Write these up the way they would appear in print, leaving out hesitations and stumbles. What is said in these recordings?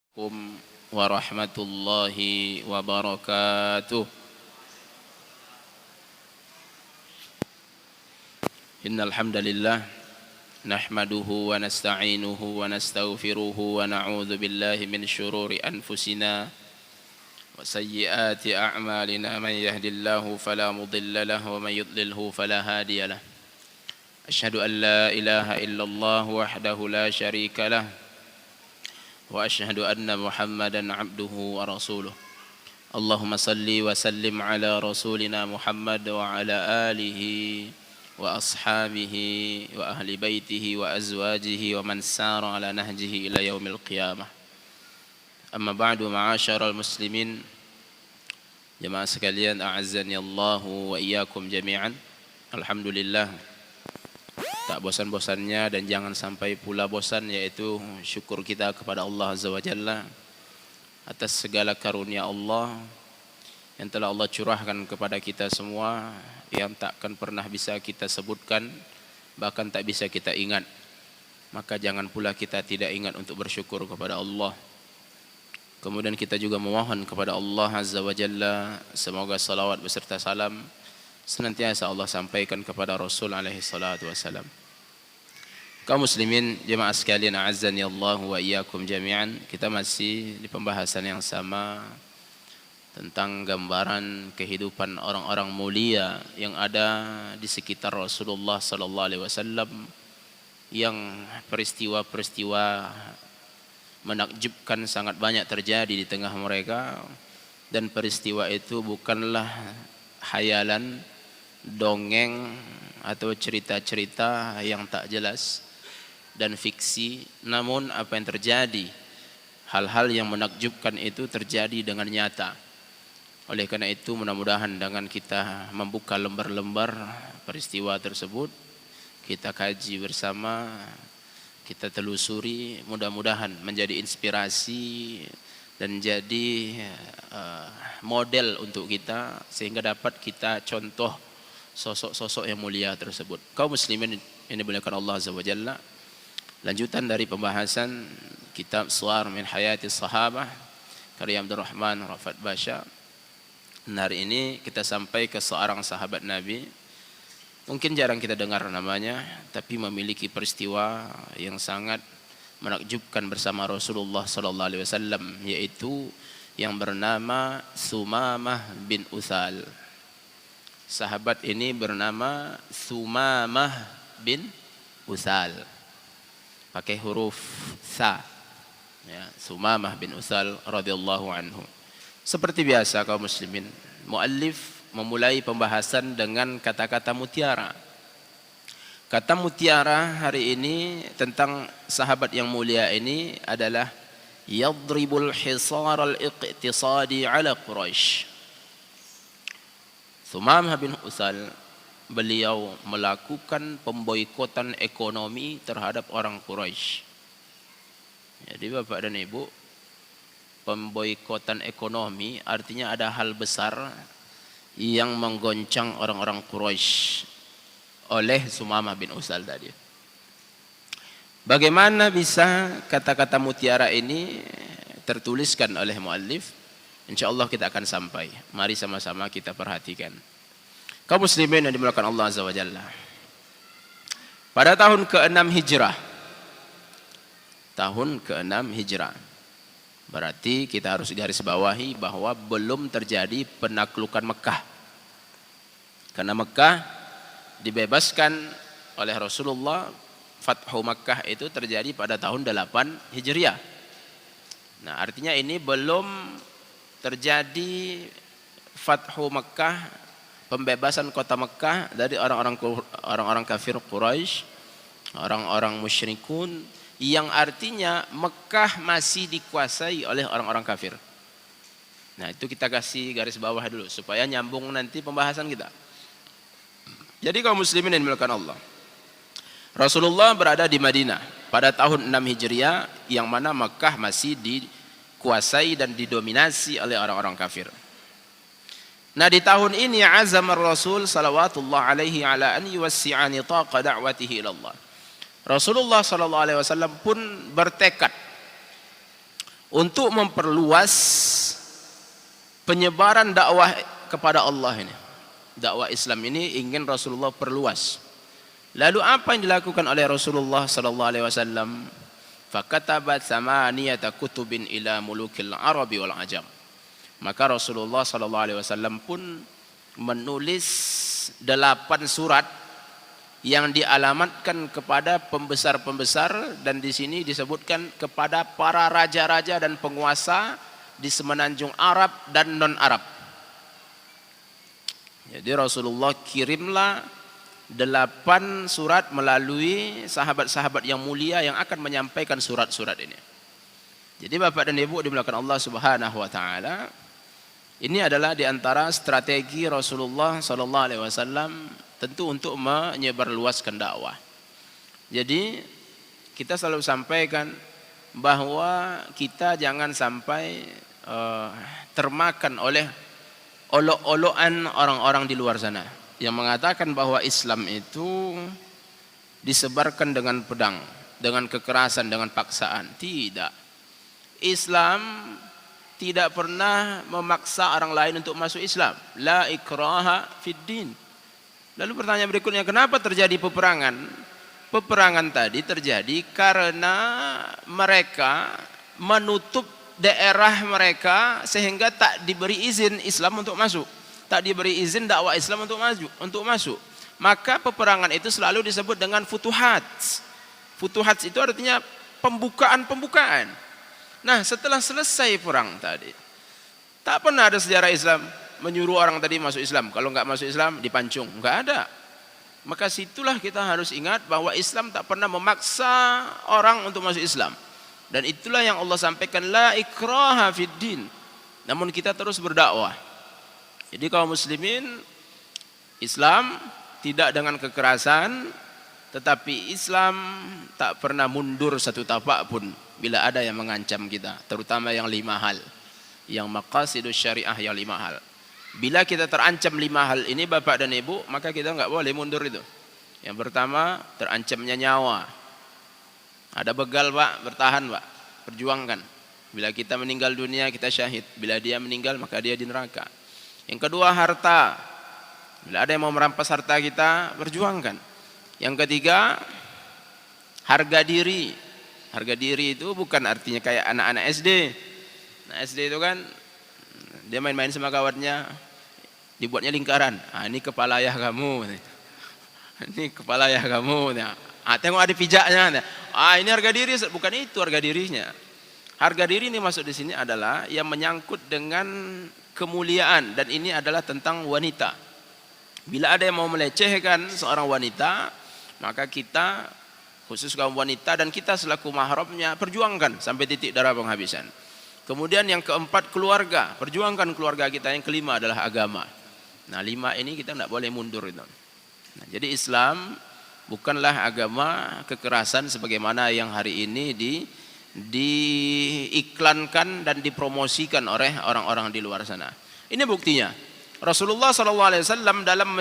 Assalamualaikum warahmatullahi wabarakatuh. Innal hamdalillah nahmaduhu wa nasta'inuhu wa nastaghfiruhu wa na'udzu billahi min shururi anfusina wa sayyiati a'malina. Man yahdihillahu fala mudilla lahu wa man yudlilhu fala hadiya lahu. Asyhadu an la ilaha illallah wahdahu la syarika lahu wa asyhadu anna Muhammadan abduhu wa rasuluh. Allahumma salli wa sallim ala rasulina Muhammad wa ala alihi wa ashabihi wa ahli baitihi wa azwajihi wa man sara ala nahjihi ila yaumil qiyamah. Amma ba'du, ma'asyaral muslimin, jemaah sekalian, a'azzani Allahu wa iyyakum jami'an. Alhamdulillah, tak bosan-bosannya dan jangan sampai pula bosan, yaitu syukur kita kepada Allah Azza wa Jalla atas segala karunia Allah yang telah Allah curahkan kepada kita semua, yang takkan pernah bisa kita sebutkan, bahkan tak bisa kita ingat. Maka jangan pula kita tidak ingat untuk bersyukur kepada Allah. Kemudian kita juga memohon kepada Allah Azza wa Jalla semoga salawat beserta salam senantiasa Allah sampaikan kepada Rasul alaihi salatu wassalam. Kaum muslimin, jemaah sekalian, a'azzani Allah wa iyyakum jami'an. Kita masih di pembahasan yang sama tentang gambaran kehidupan orang-orang mulia yang ada di sekitar Rasulullah sallallahu alaihi wasallam, yang peristiwa-peristiwa menakjubkan sangat banyak terjadi di tengah mereka, dan peristiwa itu bukanlah hayalan, dongeng atau cerita-cerita yang tak jelas dan fiksi, namun apa yang terjadi, hal-hal yang menakjubkan itu terjadi dengan nyata. Oleh karena itu, mudah-mudahan dengan kita membuka lembar-lembar peristiwa tersebut, kita kaji bersama, kita telusuri, mudah-mudahan menjadi inspirasi dan jadi model untuk kita, sehingga dapat kita contoh sosok-sosok yang mulia tersebut. Kaum muslimin yang dimuliakan Allah Azza wa Jalla, lanjutan dari pembahasan kitab Suwar min Hayati Sahabah karya Abdurrahman Rafat Basha. Hari ini kita sampai ke seorang sahabat Nabi, mungkin jarang kita dengar namanya, tapi memiliki peristiwa yang sangat menakjubkan bersama Rasulullah sallallahu alaihi wasallam, yaitu yang bernama Sumamah bin Utsal. Sahabat ini bernama Sumamah bin Utsal, pakai huruf sa, ya, Sumamah bin Utsal radhiyallahu anhu. Seperti biasa kaum muslimin, muallif memulai pembahasan dengan kata-kata mutiara. Kata mutiara hari ini tentang sahabat yang mulia ini adalah yadribul hisar al-iqtisadi ala Quraisy. Sumamah bin Utsal, beliau melakukan pemboikotan ekonomi terhadap orang Quraisy. Jadi Bapak dan Ibu, pemboikotan ekonomi artinya ada hal besar yang menggoncang orang-orang Quraisy oleh Sumamah bin Utsal tadi. Bagaimana bisa kata-kata mutiara ini tertuliskan oleh muallif? Insyaallah kita akan sampai. Mari sama-sama kita perhatikan. Kaum muslimin yang dimuliakan Allah Azza wa Jalla, pada tahun ke-6 Hijrah, tahun ke-6 Hijrah, berarti kita harus garis bawahi bahwa belum terjadi penaklukan Mekah, karena Mekah dibebaskan oleh Rasulullah. Fathu Mekah itu terjadi pada tahun 8 Hijriah. Nah, artinya ini belum terjadi Fathu Mekah, pembebasan kota Mekah dari orang-orang kafir Quraisy, orang-orang musyrikun, yang artinya Mekah masih dikuasai oleh orang-orang kafir. Nah, itu kita kasih garis bawah dulu supaya nyambung nanti pembahasan kita. Jadi kaum muslimin yang dimuliakan Allah, Rasulullah berada di Madinah pada tahun 6 Hijriah, yang mana Mekah masih dikuasai dan didominasi oleh orang-orang kafir. Nah, di tahun ini azamar Rasul salawatullah alaihi ala an yuwassi'a nitaqa da'watihi ila Allah. Rasulullah sallallahu alaihi wasallam pun bertekad untuk memperluas penyebaran dakwah kepada Allah ini. Dakwah Islam ini ingin Rasulullah perluas. Lalu apa yang dilakukan oleh Rasulullah sallallahu alaihi wasallam? Fakatabat samaniyata kutubin ila mulukil Arabi wal Ajam. Maka Rasulullah sallallahu alaihi wasallam pun menulis 8 surat yang dialamatkan kepada pembesar-pembesar, dan di sini disebutkan kepada para raja-raja dan penguasa di semenanjung Arab dan non-Arab. Jadi Rasulullah kirimlah 8 surat melalui sahabat-sahabat yang mulia yang akan menyampaikan surat-surat ini. Jadi Bapak dan Ibu dimuliakan Allah Subhanahu wa taala, ini adalah di antara strategi Rasulullah sallallahu alaihi wasallam tentu untuk menyebarluaskan dakwah. Jadi kita selalu sampaikan bahwa kita jangan sampai termakan oleh olok-olokan orang-orang di luar sana yang mengatakan bahwa Islam itu disebarkan dengan pedang, dengan kekerasan, dengan paksaan. Tidak. Islam tidak pernah memaksa orang lain untuk masuk Islam. La ikraha fid din. Lalu pertanyaan berikutnya, kenapa terjadi peperangan? Peperangan tadi terjadi karena mereka menutup daerah mereka sehingga tak diberi izin Islam untuk masuk. Tak diberi izin dakwah Islam untuk masuk. Maka peperangan itu selalu disebut dengan futuhat. Futuhat itu artinya pembukaan. Nah, setelah selesai perang tadi, tak pernah ada sejarah Islam menyuruh orang tadi masuk Islam. Kalau enggak masuk Islam dipancung, enggak ada. Maka situlah kita harus ingat bahwa Islam tak pernah memaksa orang untuk masuk Islam. Dan itulah yang Allah sampaikan, la ikraha fid din. Namun kita terus berdakwah. Jadi kaum muslimin, Islam tidak dengan kekerasan, tetapi Islam tak pernah mundur satu tapak pun bila ada yang mengancam kita, terutama yang 5 hal. Yang maqasidus syariah yang 5 hal. Bila kita terancam 5 hal ini Bapak dan Ibu, maka kita enggak boleh mundur itu. Yang pertama, terancamnya nyawa. Ada begal Pak, bertahan Pak, perjuangkan. Bila kita meninggal dunia, kita syahid. Bila dia meninggal, maka dia di neraka. Yang kedua, harta. Bila ada yang mau merampas harta kita, perjuangkan. Yang ketiga, harga diri. Harga diri itu bukan artinya kayak anak-anak SD. Nah, SD itu kan dia main-main sama kawannya, dibuatnya lingkaran. Ah, ini kepala ayah kamu. Ini kepala ayah kamu. Tengok ada pijaknya. Ini harga diri, bukan itu harga dirinya. Harga diri ini masuk di sini adalah yang menyangkut dengan kemuliaan, dan ini adalah tentang wanita. Bila ada yang mau melecehkan seorang wanita, maka kita khusus kaum wanita dan kita selaku mahramnya perjuangkan sampai titik darah penghabisan. Kemudian yang keempat, keluarga, perjuangkan keluarga kita. Yang kelima adalah agama. Nah, 5 ini kita tidak boleh mundur itu. Nah, jadi Islam bukanlah agama kekerasan sebagaimana yang hari ini diiklankan dan dipromosikan oleh orang-orang di luar sana. Ini buktinya. Rasulullah SAW dalam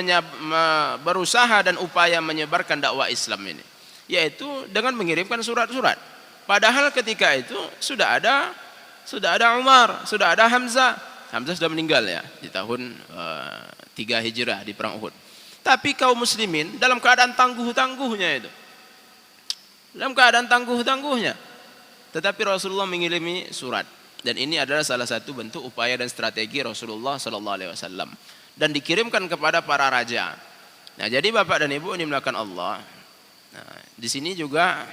berusaha dan upaya menyebarkan dakwah Islam ini, yaitu dengan mengirimkan surat-surat. Padahal ketika itu sudah ada Umar, sudah ada Hamzah. Hamzah sudah meninggal ya di tahun 3 Hijrah di perang Uhud. Tapi kaum muslimin dalam keadaan tangguh-tangguhnya itu. Dalam keadaan tangguh-tangguhnya. Tetapi Rasulullah mengirimi surat, dan ini adalah salah satu bentuk upaya dan strategi Rasulullah sallallahu alaihi wasallam, dan dikirimkan kepada para raja. Nah, jadi Bapak dan Ibu ini melakukan Allah. Nah, di sini juga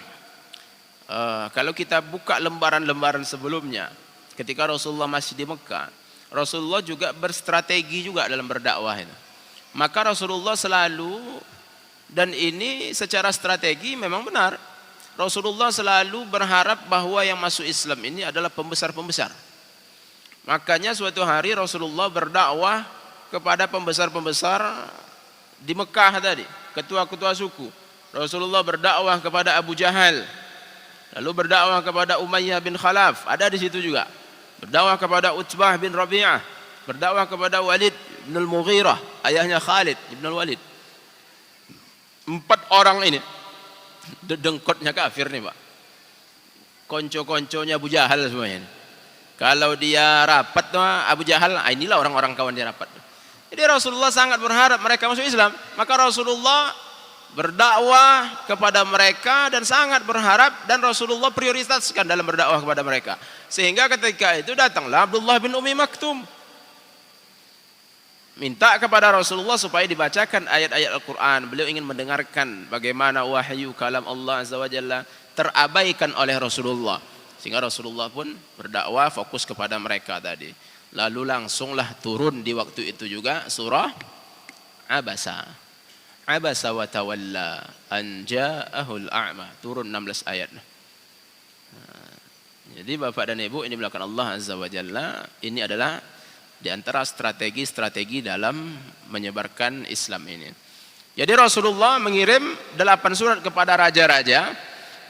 kalau kita buka lembaran-lembaran sebelumnya, ketika Rasulullah masih di Mekah, Rasulullah juga berstrategi juga dalam berdakwah itu. Maka Rasulullah selalu, dan ini secara strategi memang benar, Rasulullah selalu berharap bahwa yang masuk Islam ini adalah pembesar-pembesar. Makanya suatu hari Rasulullah berdakwah kepada pembesar-pembesar di Mekah tadi, ketua-ketua suku. Rasulullah berdakwah kepada Abu Jahal, lalu berdakwah kepada Umayyah bin Khalaf, ada di situ juga. Berdakwah kepada Utbah bin Rabi'ah, berdakwah kepada Walid bin Al-Mughirah, ayahnya Khalid bin Al-Walid. 4 orang ini dengkotnya kafir nih Pak, konco-konconya Abu Jahal semuanya ini. Kalau dia rapat tuh Abu Jahal, inilah orang-orang kawan dia rapat. Jadi Rasulullah sangat berharap mereka masuk Islam. Maka Rasulullah berdakwah kepada mereka dan sangat berharap, dan Rasulullah prioritaskan dalam berdakwah kepada mereka. Sehingga ketika itu datanglah Abdullah bin Umi Maktum, minta kepada Rasulullah supaya dibacakan ayat-ayat Al-Quran. Beliau ingin mendengarkan bagaimana wahyu kalam Allah Azza wa Jalla terabaikan oleh Rasulullah. Sehingga Rasulullah pun berdakwah fokus kepada mereka tadi. Lalu langsunglah turun di waktu itu juga surah Abasa. Abasa wa tawalla an ja'ahul a'ma. Turun 16 ayat. Jadi Bapak dan Ibu, ini belakang Allah Azza wa Jalla, ini adalah di antara strategi-strategi dalam menyebarkan Islam ini. Jadi Rasulullah mengirim 8 surat kepada raja-raja.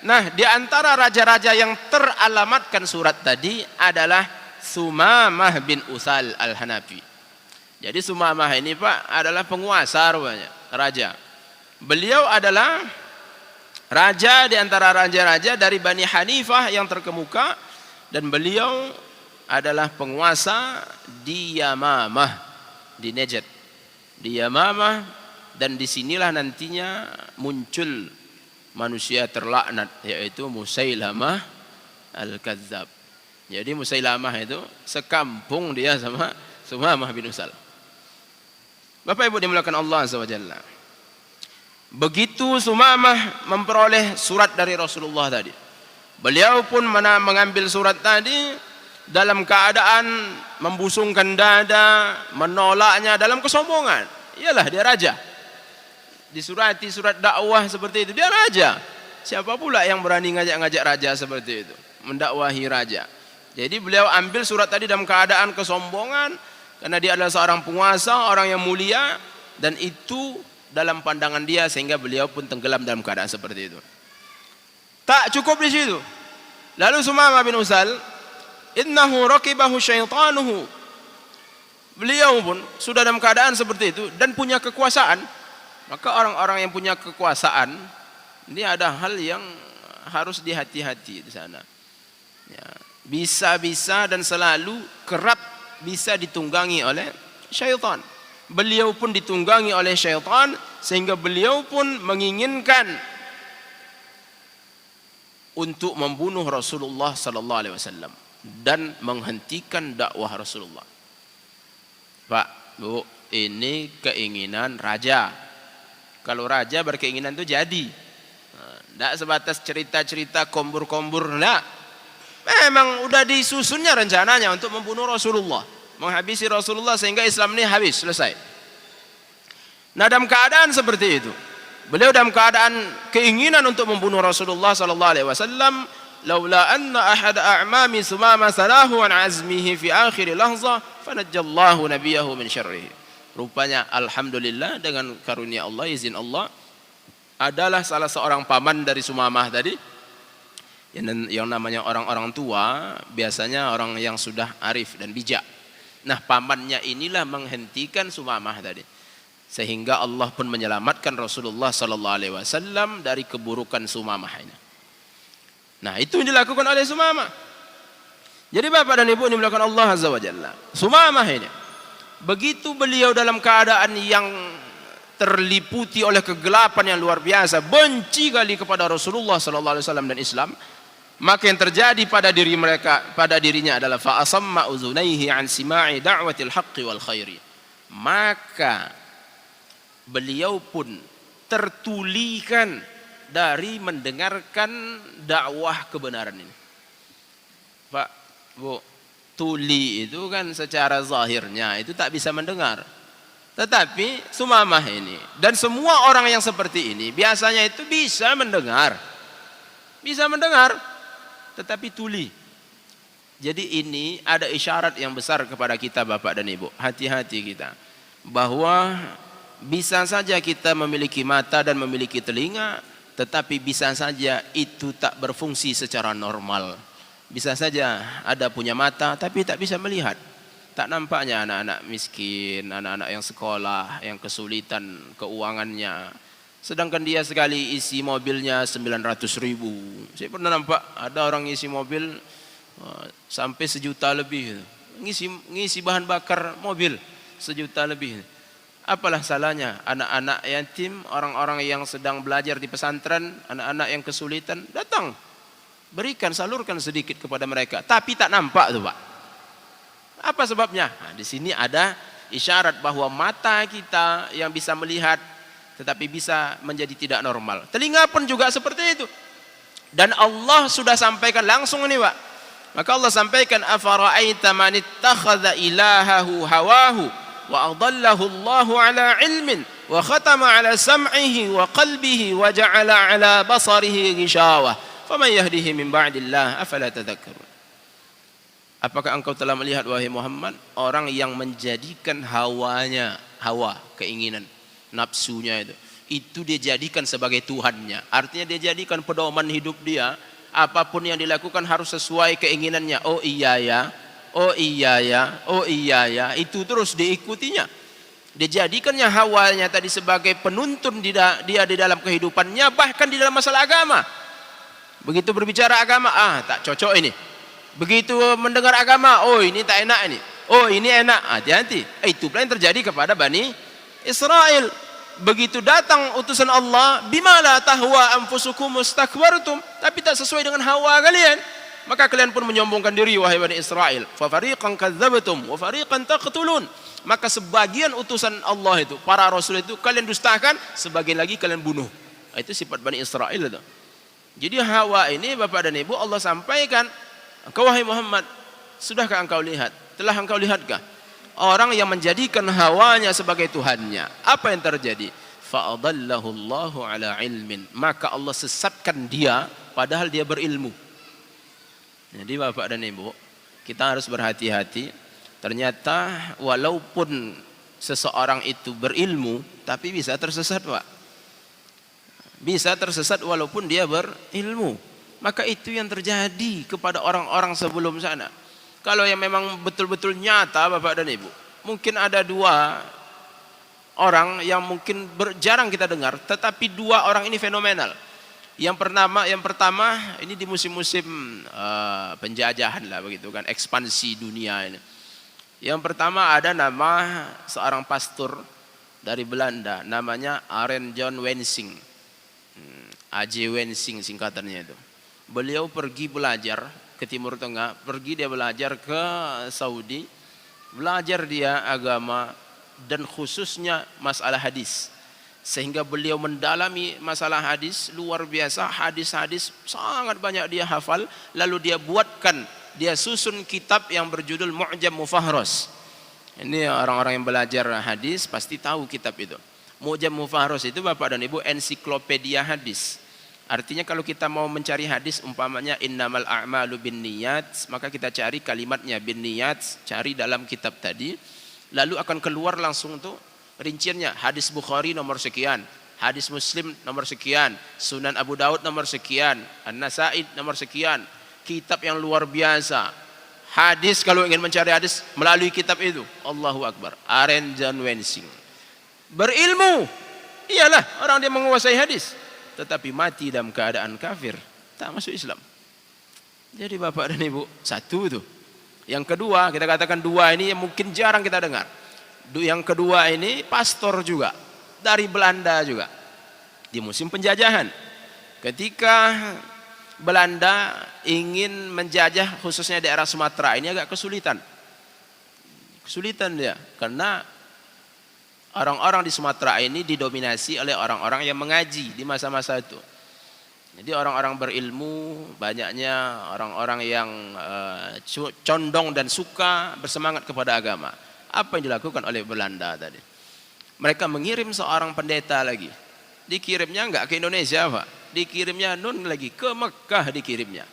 Nah, di antara raja-raja yang teralamatkan surat tadi adalah Sumamah bin Utsal Al-Hanafi. Jadi Sumamah ini Pak adalah penguasa rupanya, raja. Beliau adalah raja di antara raja-raja dari Bani Hanifah yang terkemuka, dan beliau adalah penguasa di Yamamah, di Najd. Di Yamamah, dan disinilah nantinya muncul manusia terlaknat, yaitu Musailamah Al-Kadzab. Jadi Musailamah itu sekampung dia sama Sumamah bin Utsal. Bapak Ibu dimuliakan Allah Azza wa Jalla. Begitu Sumamah memperoleh surat dari Rasulullah tadi, beliau pun mengambil surat tadi dalam keadaan membusungkan dada, menolaknya dalam kesombongan. Iyalah dia raja. Disurati surat dakwah seperti itu, dia raja. Siapa pula yang berani ngajak-ngajak raja seperti itu, mendakwahi raja? Jadi beliau ambil surat tadi dalam keadaan kesombongan, karena dia adalah seorang penguasa, orang yang mulia, dan itu dalam pandangan dia, sehingga beliau pun tenggelam dalam keadaan seperti itu. Tak cukup di situ. Lalu Sumamah bin Utsal, innahu raqibahu syaitanuhu. Beliau pun sudah dalam keadaan seperti itu dan punya kekuasaan. Maka orang-orang yang punya kekuasaan, ini ada hal yang harus dihati-hati di sana. Ya, bisa-bisa dan selalu kerap bisa ditunggangi oleh syaitan. Beliau pun ditunggangi oleh syaitan, sehingga beliau pun menginginkan untuk membunuh Rasulullah sallallahu alaihi wasallam dan menghentikan dakwah Rasulullah. Pak, Bu, ini keinginan raja. Kalau raja berkeinginan itu jadi. Tidak sebatas cerita-cerita kombur-kombur, tidak. Memang udah disusunnya rencananya untuk membunuh Rasulullah, menghabisi Rasulullah sehingga Islam ini habis, selesai. Nah, dalam keadaan seperti itu, beliau dalam keadaan keinginan untuk membunuh Rasulullah sallallahu alaihi wasallam. Laula anna ahad a'mami Sumamah salahu an azmihi fi akhir lahzah fanajjallahu nabiyahu min syarrihi. Rupanya alhamdulillah dengan karunia Allah, izin Allah, adalah salah seorang paman dari Sumamah tadi, yang namanya orang-orang tua, biasanya orang yang sudah arif dan bijak. Nah, pamannya inilah menghentikan Sumamah tadi, sehingga Allah pun menyelamatkan Rasulullah sallallahu alaihi wasallam dari keburukan Sumamah ini. Nah, itu yang dilakukan oleh Sumamah. Jadi Bapak dan Ibu dimuliakan Allah Azza wa Jalla, Sumamah ini begitu beliau dalam keadaan yang terliputi oleh kegelapan yang luar biasa, benci kali kepada Rasulullah sallallahu alaihi wasallam dan Islam, maka yang terjadi pada dirinya adalah fa asamma uzunaihi an sima'i da'watil haqqi wal khairi. Maka beliau pun tertulikan dari mendengarkan dakwah kebenaran ini. Pak, Bu, tuli itu kan secara zahirnya itu tak bisa mendengar. Tetapi Sumamah ini dan semua orang yang seperti ini biasanya itu bisa mendengar. Bisa mendengar, tetapi tuli. Jadi ini ada isyarat yang besar kepada kita Bapak dan Ibu. Hati-hati kita. Bahwa bisa saja kita memiliki mata dan memiliki telinga, tetapi bisa saja itu tak berfungsi secara normal. Bisa saja ada punya mata tapi tak bisa melihat. Tak nampaknya anak-anak miskin, anak-anak yang sekolah, yang kesulitan keuangannya. Sedangkan dia sekali isi mobilnya 900.000. Saya pernah nampak ada orang isi mobil Sampai 1 juta lebih. Ngisi bahan bakar mobil 1 juta lebih. Apalah salahnya anak-anak yatim, orang-orang yang sedang belajar di pesantren, anak-anak yang kesulitan, datang. Berikan, salurkan sedikit kepada mereka. Tapi tak nampak tuh Pak. Apa sebabnya? Nah, di sini ada isyarat bahwa mata kita yang bisa melihat tetapi bisa menjadi tidak normal. Telinga pun juga seperti itu. Dan Allah sudah sampaikan langsung ini Pak. Maka Allah sampaikan, afara'aita man ittakhadha ilahahu hawahu wa adallahu Allahu ala ilmin wa khatama ala sam'ihi wa qalbihi wa ja'ala ala basarihi ghishawah faman yahdihi min ba'dillah afala tadhakkarun. Apakah engkau telah melihat wahai Muhammad orang yang menjadikan hawanya, hawa, keinginan, nafsunya itu dia jadikan sebagai Tuhannya. Artinya dia jadikan pedoman hidup dia. Apapun yang dilakukan harus sesuai keinginannya. Oh iya ya, oh iya ya, oh iya ya. Itu terus diikutinya. Dia jadikannya hawanya tadi sebagai penuntun dia di dalam kehidupannya, bahkan di dalam masalah agama. Begitu berbicara agama, tak cocok ini. Begitu mendengar agama, oh ini tak enak ini. Oh ini enak, hati-hati. Itu pula yang terjadi kepada Bani Israel. Begitu datang utusan Allah, bimala tahwa anfusukum mustakbartum, tapi tak sesuai dengan hawa kalian, maka kalian pun menyombongkan diri wahai Bani Israel. Fa fariqan kadzdzabtum wa fariqan taqtulun. Maka sebagian utusan Allah itu, para rasul itu kalian dustakan, sebagian lagi kalian bunuh. Itu sifat Bani Israel itu. Jadi hawa ini Bapak dan Ibu Allah sampaikan, engkau wahai Muhammad, sudahkah engkau lihat? Telah engkau lihatkah orang yang menjadikan hawanya sebagai Tuhannya? Apa yang terjadi? Fa'adallahu Allahu ala ilmin. Maka Allah sesatkan dia padahal dia berilmu. Jadi Bapak dan Ibu, kita harus berhati-hati. Ternyata walaupun seseorang itu berilmu, tapi bisa tersesat Pak. Bisa tersesat walaupun dia berilmu. Maka itu yang terjadi kepada orang-orang sebelum sana. Kalau yang memang betul-betul nyata Bapak dan Ibu, mungkin ada 2 orang yang mungkin jarang kita dengar, tetapi 2 orang ini fenomenal. Yang pertama ini di musim-musim penjajahan lah begitu kan, ekspansi dunia ini. Yang pertama ada nama seorang pastor dari Belanda, namanya Arend Jan Wensing. A.J. Wensing singkatannya itu. Beliau pergi belajar ke Timur Tengah, pergi dia belajar ke Saudi, belajar dia agama dan khususnya masalah hadis. Sehingga beliau mendalami masalah hadis luar biasa, hadis-hadis sangat banyak dia hafal, lalu dia susun kitab yang berjudul Mu'jam Mufahras. Ini orang-orang yang belajar hadis pasti tahu kitab itu. Mu'jam Mufahras itu Bapak dan Ibu ensiklopedia hadis. Artinya kalau kita mau mencari hadis umpamanya innamal a'malu binniyat, maka kita cari kalimatnya binniyat, cari dalam kitab tadi, lalu akan keluar langsung tuh rinciannya. Hadis Bukhari nomor sekian, hadis Muslim nomor sekian, Sunan Abu Daud nomor sekian, An-Nasai nomor sekian. Kitab yang luar biasa. Hadis kalau ingin mencari hadis melalui kitab itu, Allahu Akbar. Arend Jan Wensing. Berilmu, iyalah orang dia menguasai hadis, tetapi mati dalam keadaan kafir, tak masuk Islam. Jadi Bapak dan Ibu, satu itu. Yang kedua, kita katakan 2 ini yang mungkin jarang kita dengar. Yang kedua ini pastor juga, dari Belanda juga. Di musim penjajahan, ketika Belanda ingin menjajah khususnya daerah Sumatera, ini agak kesulitan. Kesulitan dia, karena orang-orang di Sumatera ini didominasi oleh orang-orang yang mengaji di masa-masa itu. Jadi orang-orang berilmu, banyaknya orang-orang yang condong dan suka bersemangat kepada agama. Apa yang dilakukan oleh Belanda tadi? Mereka mengirim seorang pendeta lagi. Dikirimnya enggak ke Indonesia Pak, dikirimnya lagi ke Mekah dikirimnya.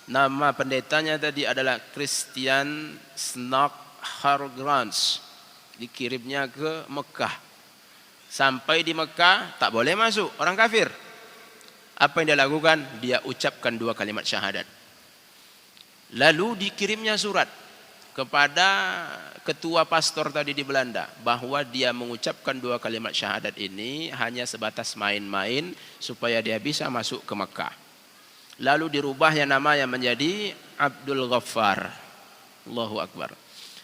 Nama pendetanya tadi adalah Christian Snodgrass. Dikirimnya ke Mekah. Sampai di Mekah tak boleh masuk orang kafir. Apa yang dia lakukan? Dia ucapkan 2 kalimat syahadat. Lalu dikirimnya surat kepada ketua pastor tadi di Belanda bahwa dia mengucapkan 2 kalimat syahadat ini hanya sebatas main-main supaya dia bisa masuk ke Mekah. lalu dirubahnya namanya menjadi Abdul Ghaffar. Allahu Akbar.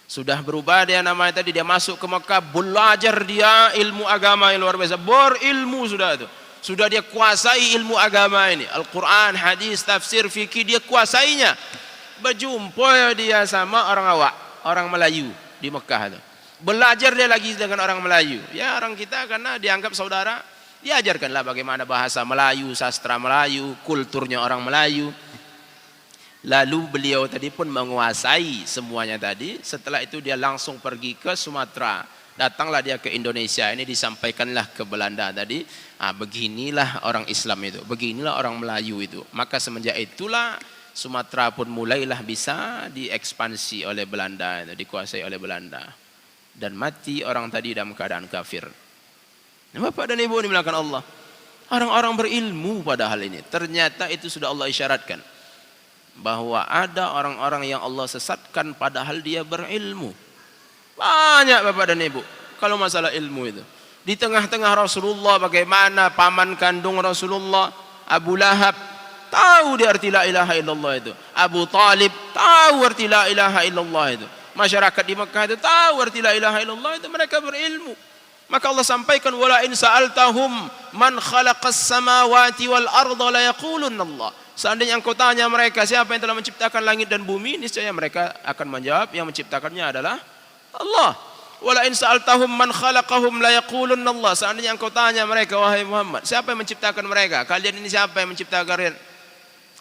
Sudah berubah dia namanya tadi, dia masuk ke Mekah, belajar dia ilmu agama yang luar biasa, berilmu sudah itu. Sudah dia kuasai ilmu agama ini, Al-Quran, hadis, tafsir, fikih, dia kuasainya. Berjumpa dia sama orang awak, orang Melayu di Mekah itu. Belajar dia lagi dengan orang Melayu. Ya orang kita karena dianggap saudara, diajarkanlah bagaimana bahasa Melayu, sastra Melayu, kulturnya orang Melayu. Lalu beliau tadi pun menguasai semuanya tadi. Setelah itu dia langsung pergi ke Sumatera. Datanglah dia ke Indonesia. Ini disampaikanlah ke Belanda tadi. Beginilah orang Islam itu, beginilah orang Melayu itu. Maka semenjak itulah Sumatera pun mulailah bisa diekspansi oleh Belanda, dikuasai oleh Belanda. Dan mati orang tadi dalam keadaan kafir. Bapak dan Ibu dimulakan Allah. Orang-orang berilmu pada hal ini. Ternyata itu sudah Allah isyaratkan. Bahwa ada orang-orang yang Allah sesatkan padahal dia berilmu. Banyak Bapak dan Ibu. Kalau masalah ilmu itu. Di tengah-tengah Rasulullah bagaimana paman kandung Rasulullah. Abu Lahab. Tahu dia arti la ilaha illallah itu. Abu Talib. Tahu arti la ilaha illallah itu. Masyarakat di Mekah itu tahu arti la ilaha illallah itu. Mereka berilmu. Maka Allah sampaikan wala in sa'altahum man khalaqas samawati wal arda la yaqulunna Allah. Seandainya engkau tanya mereka siapa yang telah menciptakan langit dan bumi, niscaya mereka akan menjawab yang menciptakannya adalah Allah. Wala in sa'altahum man khalaqahum la yaqulunna Allah. Seandainya engkau tanya mereka wahai Muhammad, siapa yang menciptakan mereka? Kalian ini siapa yang menciptakan kalian?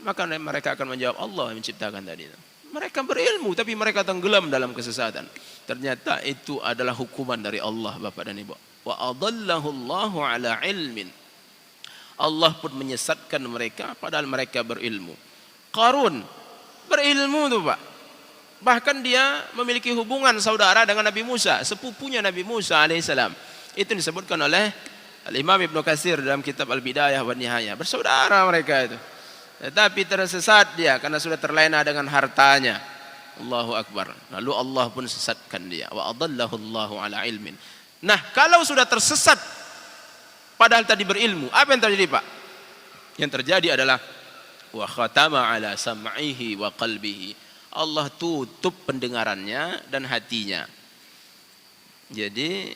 Maka mereka akan menjawab Allah yang menciptakan tadi. Mereka berilmu tapi mereka tenggelam dalam kesesatan. Ternyata itu adalah hukuman dari Allah Bapak dan Ibu. Wa adallahu Allahu ala ilmin. Allah pun menyesatkan mereka padahal mereka berilmu. Qarun berilmu tuh Pak. Bahkan dia memiliki hubungan saudara dengan Nabi Musa, sepupunya Nabi Musa alaihissalam. Itu disebutkan oleh Al-Imam Ibnu Katsir dalam kitab Al-Bidayah wa Nihayah. Bersaudara mereka itu. Tetapi tersesat dia karena sudah terlena dengan hartanya. Allahu Akbar. Lalu Allah pun sesatkan dia. Wa adallahu Allahu ala ilmin. Nah, kalau sudah tersesat padahal tadi berilmu, apa yang terjadi Pak? Yang terjadi adalah wa khatama ala sam'ihi wa qalbihi. Allah tutup pendengarannya dan hatinya. Jadi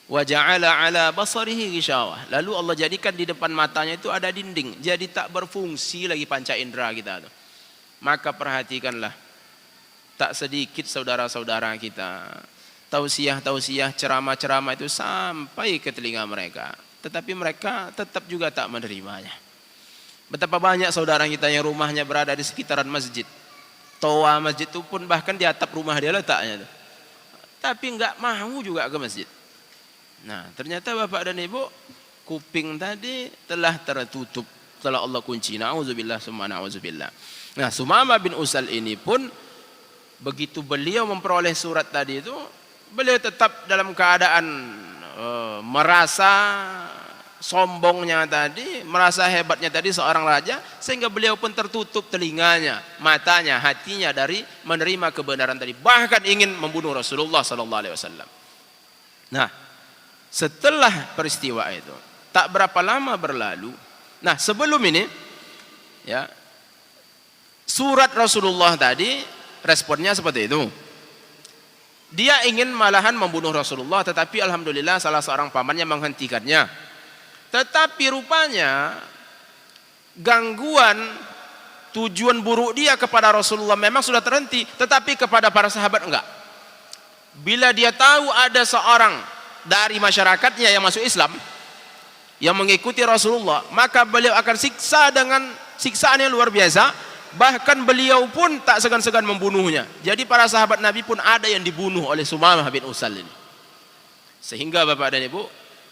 wa ja'ala ala basarihi ghishawah. Lalu Allah jadikan di depan matanya itu ada dinding. Jadi tak berfungsi lagi panca indera kita. Maka perhatikanlah. Tak sedikit saudara-saudara kita. Tausiah-tausiah, ceramah-ceramah itu sampai ke telinga mereka. Tetapi mereka tetap juga tak menerimanya. Betapa banyak saudara kita yang rumahnya berada di sekitaran masjid. Toa masjid itu pun bahkan di atap rumah dia letaknya. Tapi enggak mau juga ke masjid. Nah, ternyata Bapak dan Ibu, kuping tadi telah tertutup, telah Allah kunci. Na'udzubillah summa na'udzubillah. Nah, Sumamah bin Usal ini pun begitu beliau memperoleh surat tadi itu, beliau tetap dalam keadaan merasa sombongnya tadi, merasa hebatnya tadi seorang raja, sehingga beliau pun tertutup telinganya, matanya, hatinya dari menerima kebenaran tadi. Bahkan ingin membunuh Rasulullah sallallahu alaihi wasallam. Nah, setelah peristiwa itu, tak berapa lama berlalu. Nah, sebelum ini ya, surat Rasulullah tadi responnya seperti itu. Dia ingin malahan membunuh Rasulullah, tetapi alhamdulillah salah seorang pamannya menghentikannya. Tetapi rupanya gangguan tujuan buruk dia kepada Rasulullah memang sudah terhenti, tetapi kepada para sahabat enggak. Bila dia tahu ada seorang dari masyarakatnya yang masuk Islam, yang mengikuti Rasulullah, maka beliau akan siksa dengan siksaan yang luar biasa. Bahkan beliau pun tak segan-segan membunuhnya. Jadi para sahabat Nabi pun ada yang dibunuh oleh Sumamah bin Usal ini. Sehingga Bapak dan Ibu,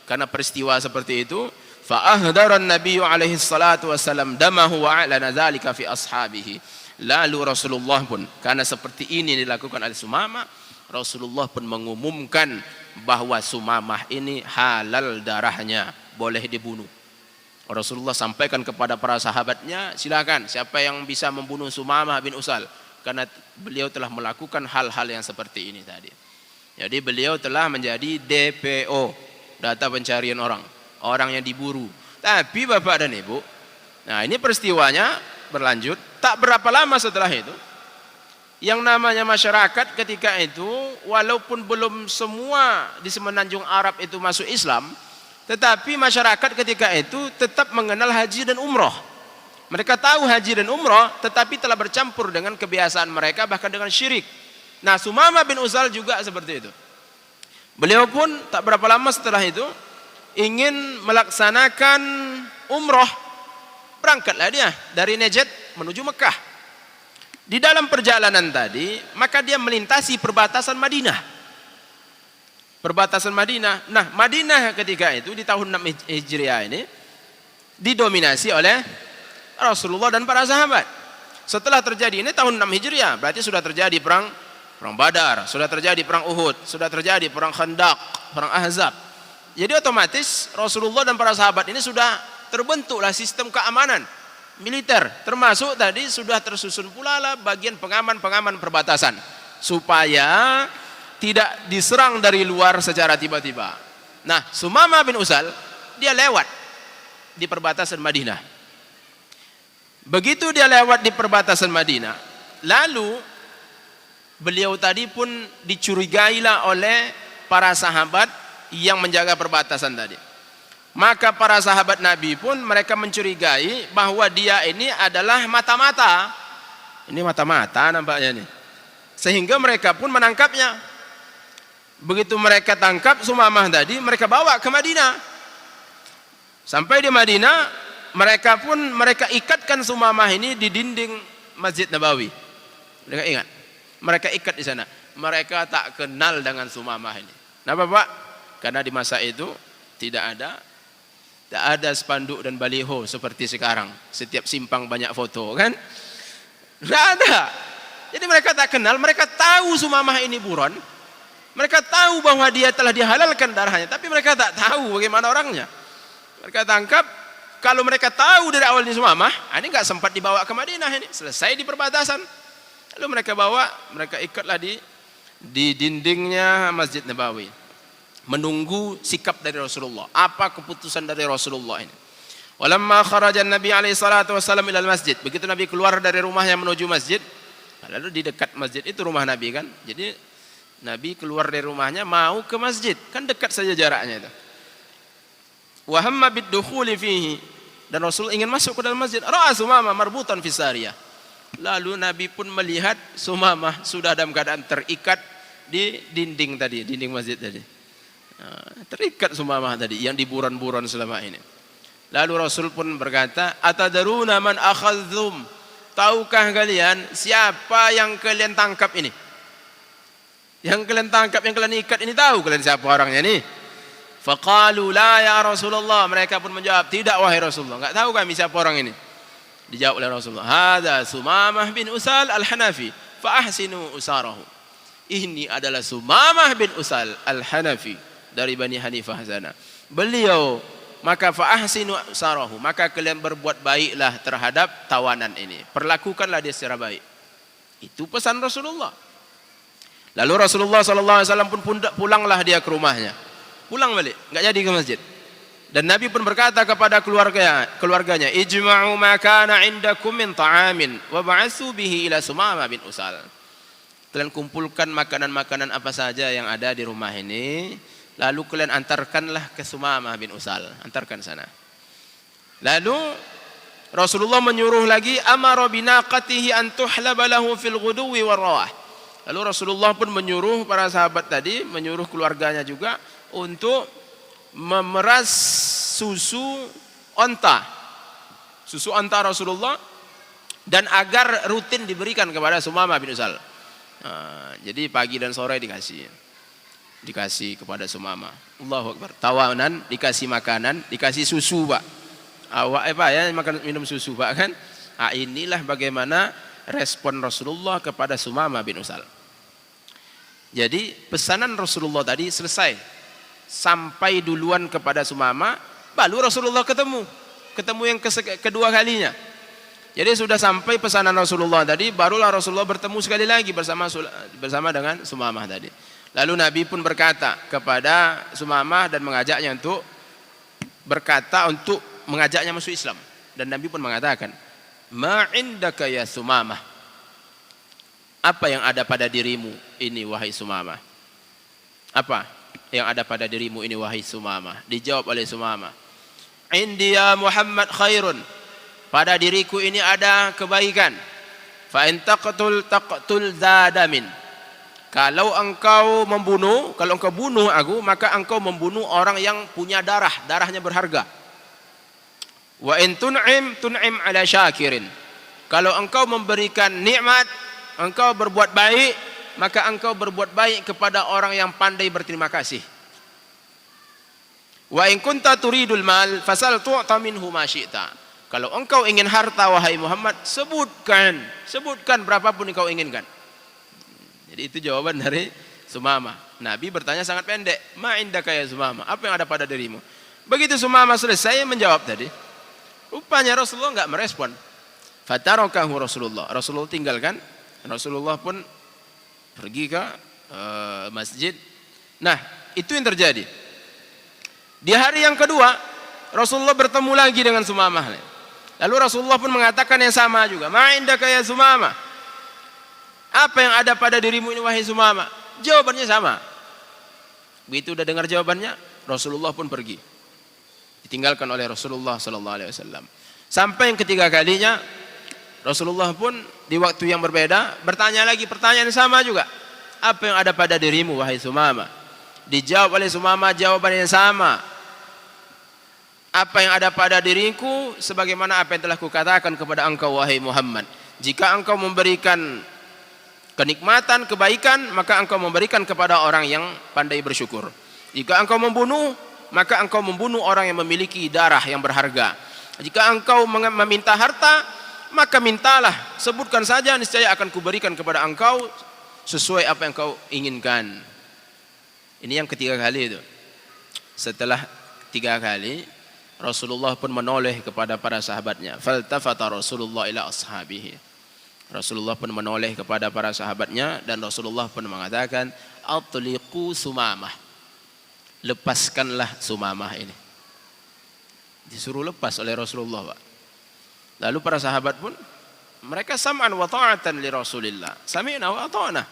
karena peristiwa seperti itu, fa'ahdaran Nabi alaihi salatu wassalam damahu wa a'lana dzalika fi ashabihi. Lalu Rasulullah pun, karena seperti ini dilakukan oleh Sumamah, Rasulullah pun mengumumkan bahwa Sumamah ini halal darahnya, boleh dibunuh. Rasulullah sampaikan kepada para sahabatnya, silakan siapa yang bisa membunuh Sumamah bin Usal, karena beliau telah melakukan hal-hal yang seperti ini tadi. Jadi beliau telah menjadi DPO, data pencarian orang yang diburu. Tapi Bapak dan Ibu, nah ini peristiwanya berlanjut. Tak berapa lama setelah itu, yang namanya masyarakat ketika itu, walaupun belum semua di semenanjung Arab itu masuk Islam, tetapi masyarakat ketika itu tetap mengenal haji dan umroh. Mereka tahu haji dan umroh, tetapi telah bercampur dengan kebiasaan mereka, bahkan dengan syirik. Nah, Sumamah bin Utsal juga seperti itu. Beliau pun tak berapa lama setelah itu ingin melaksanakan umroh. Berangkatlah dia dari Najd menuju Mekah. Di dalam perjalanan tadi, maka dia melintasi perbatasan Madinah. Perbatasan Madinah. Nah, Madinah ketika itu di tahun 6 Hijriah ini didominasi oleh Rasulullah dan para sahabat. Setelah terjadi ini tahun 6 Hijriah, berarti sudah terjadi perang Badar, sudah terjadi perang Uhud, sudah terjadi perang Khandaq, perang Ahzab. Jadi otomatis Rasulullah dan para sahabat ini sudah terbentuklah sistem keamanan militer, termasuk tadi sudah tersusun pula lah bagian pengaman perbatasan supaya tidak diserang dari luar secara tiba-tiba. Nah, Sumamah bin Utsal dia lewat di perbatasan Madinah. Begitu dia lewat di perbatasan Madinah, lalu beliau tadi pun dicurigailah oleh para sahabat yang menjaga perbatasan tadi. Maka para sahabat Nabi pun mereka mencurigai bahwa dia ini adalah mata-mata. Ini mata-mata nampaknya nih. Sehingga mereka pun menangkapnya. Begitu mereka tangkap Sumamah tadi, mereka bawa ke Madinah. Sampai di Madinah, mereka ikatkan Sumamah ini di dinding Masjid Nabawi. Mereka ingat? Mereka ikat di sana. Mereka tak kenal dengan Sumamah ini. Kenapa, Pak? Karena di masa itu tidak ada spanduk dan baliho seperti sekarang. Setiap simpang banyak foto, kan? Tidak ada. Jadi mereka tak kenal. Mereka tahu Sumamah ini buron. Mereka tahu bahwa dia telah dihalalkan darahnya, tapi mereka tak tahu bagaimana orangnya. Mereka tangkap. Kalau mereka tahu dari awal ini Sumamah, ini nggak sempat dibawa ke Madinah ini. Selesai di perbatasan. Lalu mereka ikatlah di dindingnya Masjid Nabawi, menunggu sikap dari Rasulullah. Apa keputusan dari Rasulullah ini? Walamma kharaja Nabi alaihi salatu wasallam ilal masjid. Begitu Nabi keluar dari rumahnya menuju masjid, lalu di dekat masjid itu rumah Nabi kan. Jadi Nabi keluar dari rumahnya mau ke masjid, kan dekat saja jaraknya itu. Wa hamma bid-dukhuli fihi, dan Rasul ingin masuk ke dalam masjid. Ra'a Sumamah marbutan fi sariyah. Lalu Nabi pun melihat Sumamah sudah dalam keadaan terikat di dinding masjid tadi. Terikat Sumamah tadi yang diburon-buron selama ini. Lalu Rasul pun berkata, "Atadaruna man akhadhum?" Tahukah kalian siapa yang kalian tangkap ini? Yang kalian tangkap, yang kalian ikat ini, tahu kalian siapa orangnya ini? Faqalu la ya Rasulullah. Mereka pun menjawab, tidak wahai Rasulullah, enggak tahu kami siapa orang ini. Dijawab oleh Rasulullah, "Hadza Sumamah bin Utsal al-Hanafi, fa ahsinu usarahu." Ini adalah Sumamah bin Utsal al-Hanafi dari Bani Hanifah sana. Beliau, maka fa ahsinu usarahu, maka kalian berbuat baiklah terhadap tawanan ini. Perlakukanlah dia secara baik. Itu pesan Rasulullah. Lalu Rasulullah sallallahu alaihi wasallam pun pulanglah dia ke rumahnya. Pulang balik, enggak jadi ke masjid. Dan Nabi pun berkata kepada keluarganya, "Ijma'u ma kana 'indakum min ta'amin wa ba'atsu bihi ila Sumamah bin Utsal." Kalian kumpulkan makanan-makanan apa saja yang ada di rumah ini, lalu kalian antarkanlah ke Sumamah bin Utsal, antarkan sana. Lalu Rasulullah menyuruh lagi, "Amara binaqatihi an tuhlaba lahu fil ghuduwi war rawah." Lalu Rasulullah pun menyuruh para sahabat tadi, menyuruh keluarganya juga untuk memeras susu onta Rasulullah, dan agar rutin diberikan kepada Sumamah bin Utsal. Jadi pagi dan sore dikasih kepada Sumamah. Allahu Akbar. Tawanan, dikasih makanan, dikasih susu, Pak. Makan minum susu, Pak, kan? Inilah bagaimana respon Rasulullah kepada Sumamah bin Utsal. Jadi pesanan Rasulullah tadi selesai. Sampai duluan kepada Sumamah, baru Rasulullah ketemu yang kedua kalinya. Jadi sudah sampai pesanan Rasulullah tadi, barulah Rasulullah bertemu sekali lagi bersama dengan Sumamah tadi. Lalu Nabi pun berkata kepada Sumamah dan mengajaknya untuk mengajaknya masuk Islam. Dan Nabi pun mengatakan, Ma indaka ya Sumamah. Apa yang ada pada dirimu ini wahai Sumamah? Apa yang ada pada dirimu ini wahai Sumamah? Dijawab oleh Sumamah, indi ya Muhammad khairun. Pada diriku ini ada kebaikan. Fa in taqtul zadamin. Kalau engkau membunuh, kalau engkau bunuh aku, maka engkau membunuh orang yang punya darah, darahnya berharga. Wa in tun'im ala syakirin. Kalau engkau memberikan nikmat, engkau berbuat baik, maka engkau berbuat baik kepada orang yang pandai berterima kasih. Wa in kunta turidul mal fasal tu'ta minhu ma syi'ta. Kalau engkau ingin harta wahai Muhammad, sebutkan berapapun yang kau inginkan. Jadi itu jawaban dari Sumamah. Nabi bertanya sangat pendek, ma indaka ya Sumamah, apa yang ada pada dirimu? Begitu Sumamah selesai menjawab tadi, rupanya Rasulullah enggak merespon. Fatarakahu Rasulullah tinggalkan. Rasulullah pun pergi ke masjid. Nah, itu yang terjadi. Di hari yang kedua, Rasulullah bertemu lagi dengan Sumamah. Lalu Rasulullah pun mengatakan yang sama juga. Ma indaka ya Sumamah. Apa yang ada pada dirimu ini wahai Sumamah? Jawabannya sama. Begitu udah dengar jawabannya, Rasulullah pun pergi. Ditinggalkan oleh Rasulullah sallallahu alaihi wasallam. Sampai yang ketiga kalinya, Rasulullah pun di waktu yang berbeda bertanya lagi pertanyaan yang sama juga. Apa yang ada pada dirimu wahai Sumamah? Dijawab oleh Sumamah jawaban yang sama. Apa yang ada pada diriku sebagaimana apa yang telah kukatakan kepada engkau wahai Muhammad. Jika engkau memberikan kenikmatan, kebaikan, maka engkau memberikan kepada orang yang pandai bersyukur. Jika engkau membunuh, maka engkau membunuh orang yang memiliki darah yang berharga. Jika engkau meminta harta, maka mintalah, sebutkan saja, niscaya akan kuberikan kepada engkau sesuai apa yang kau inginkan. Ini yang ketiga kali itu. Setelah 3 kali, Rasulullah pun menoleh kepada para sahabatnya. Faltafata Rasulullah ila ashabihi. Rasulullah pun menoleh kepada para sahabatnya dan Rasulullah pun mengatakan, atliqu Sumamah. Lepaskanlah Sumamah ini. Disuruh lepas oleh Rasulullah, Pak. Lalu para sahabat pun mereka sam'an wa ta'atan li Rasulillah. Sami'na wa ata'na.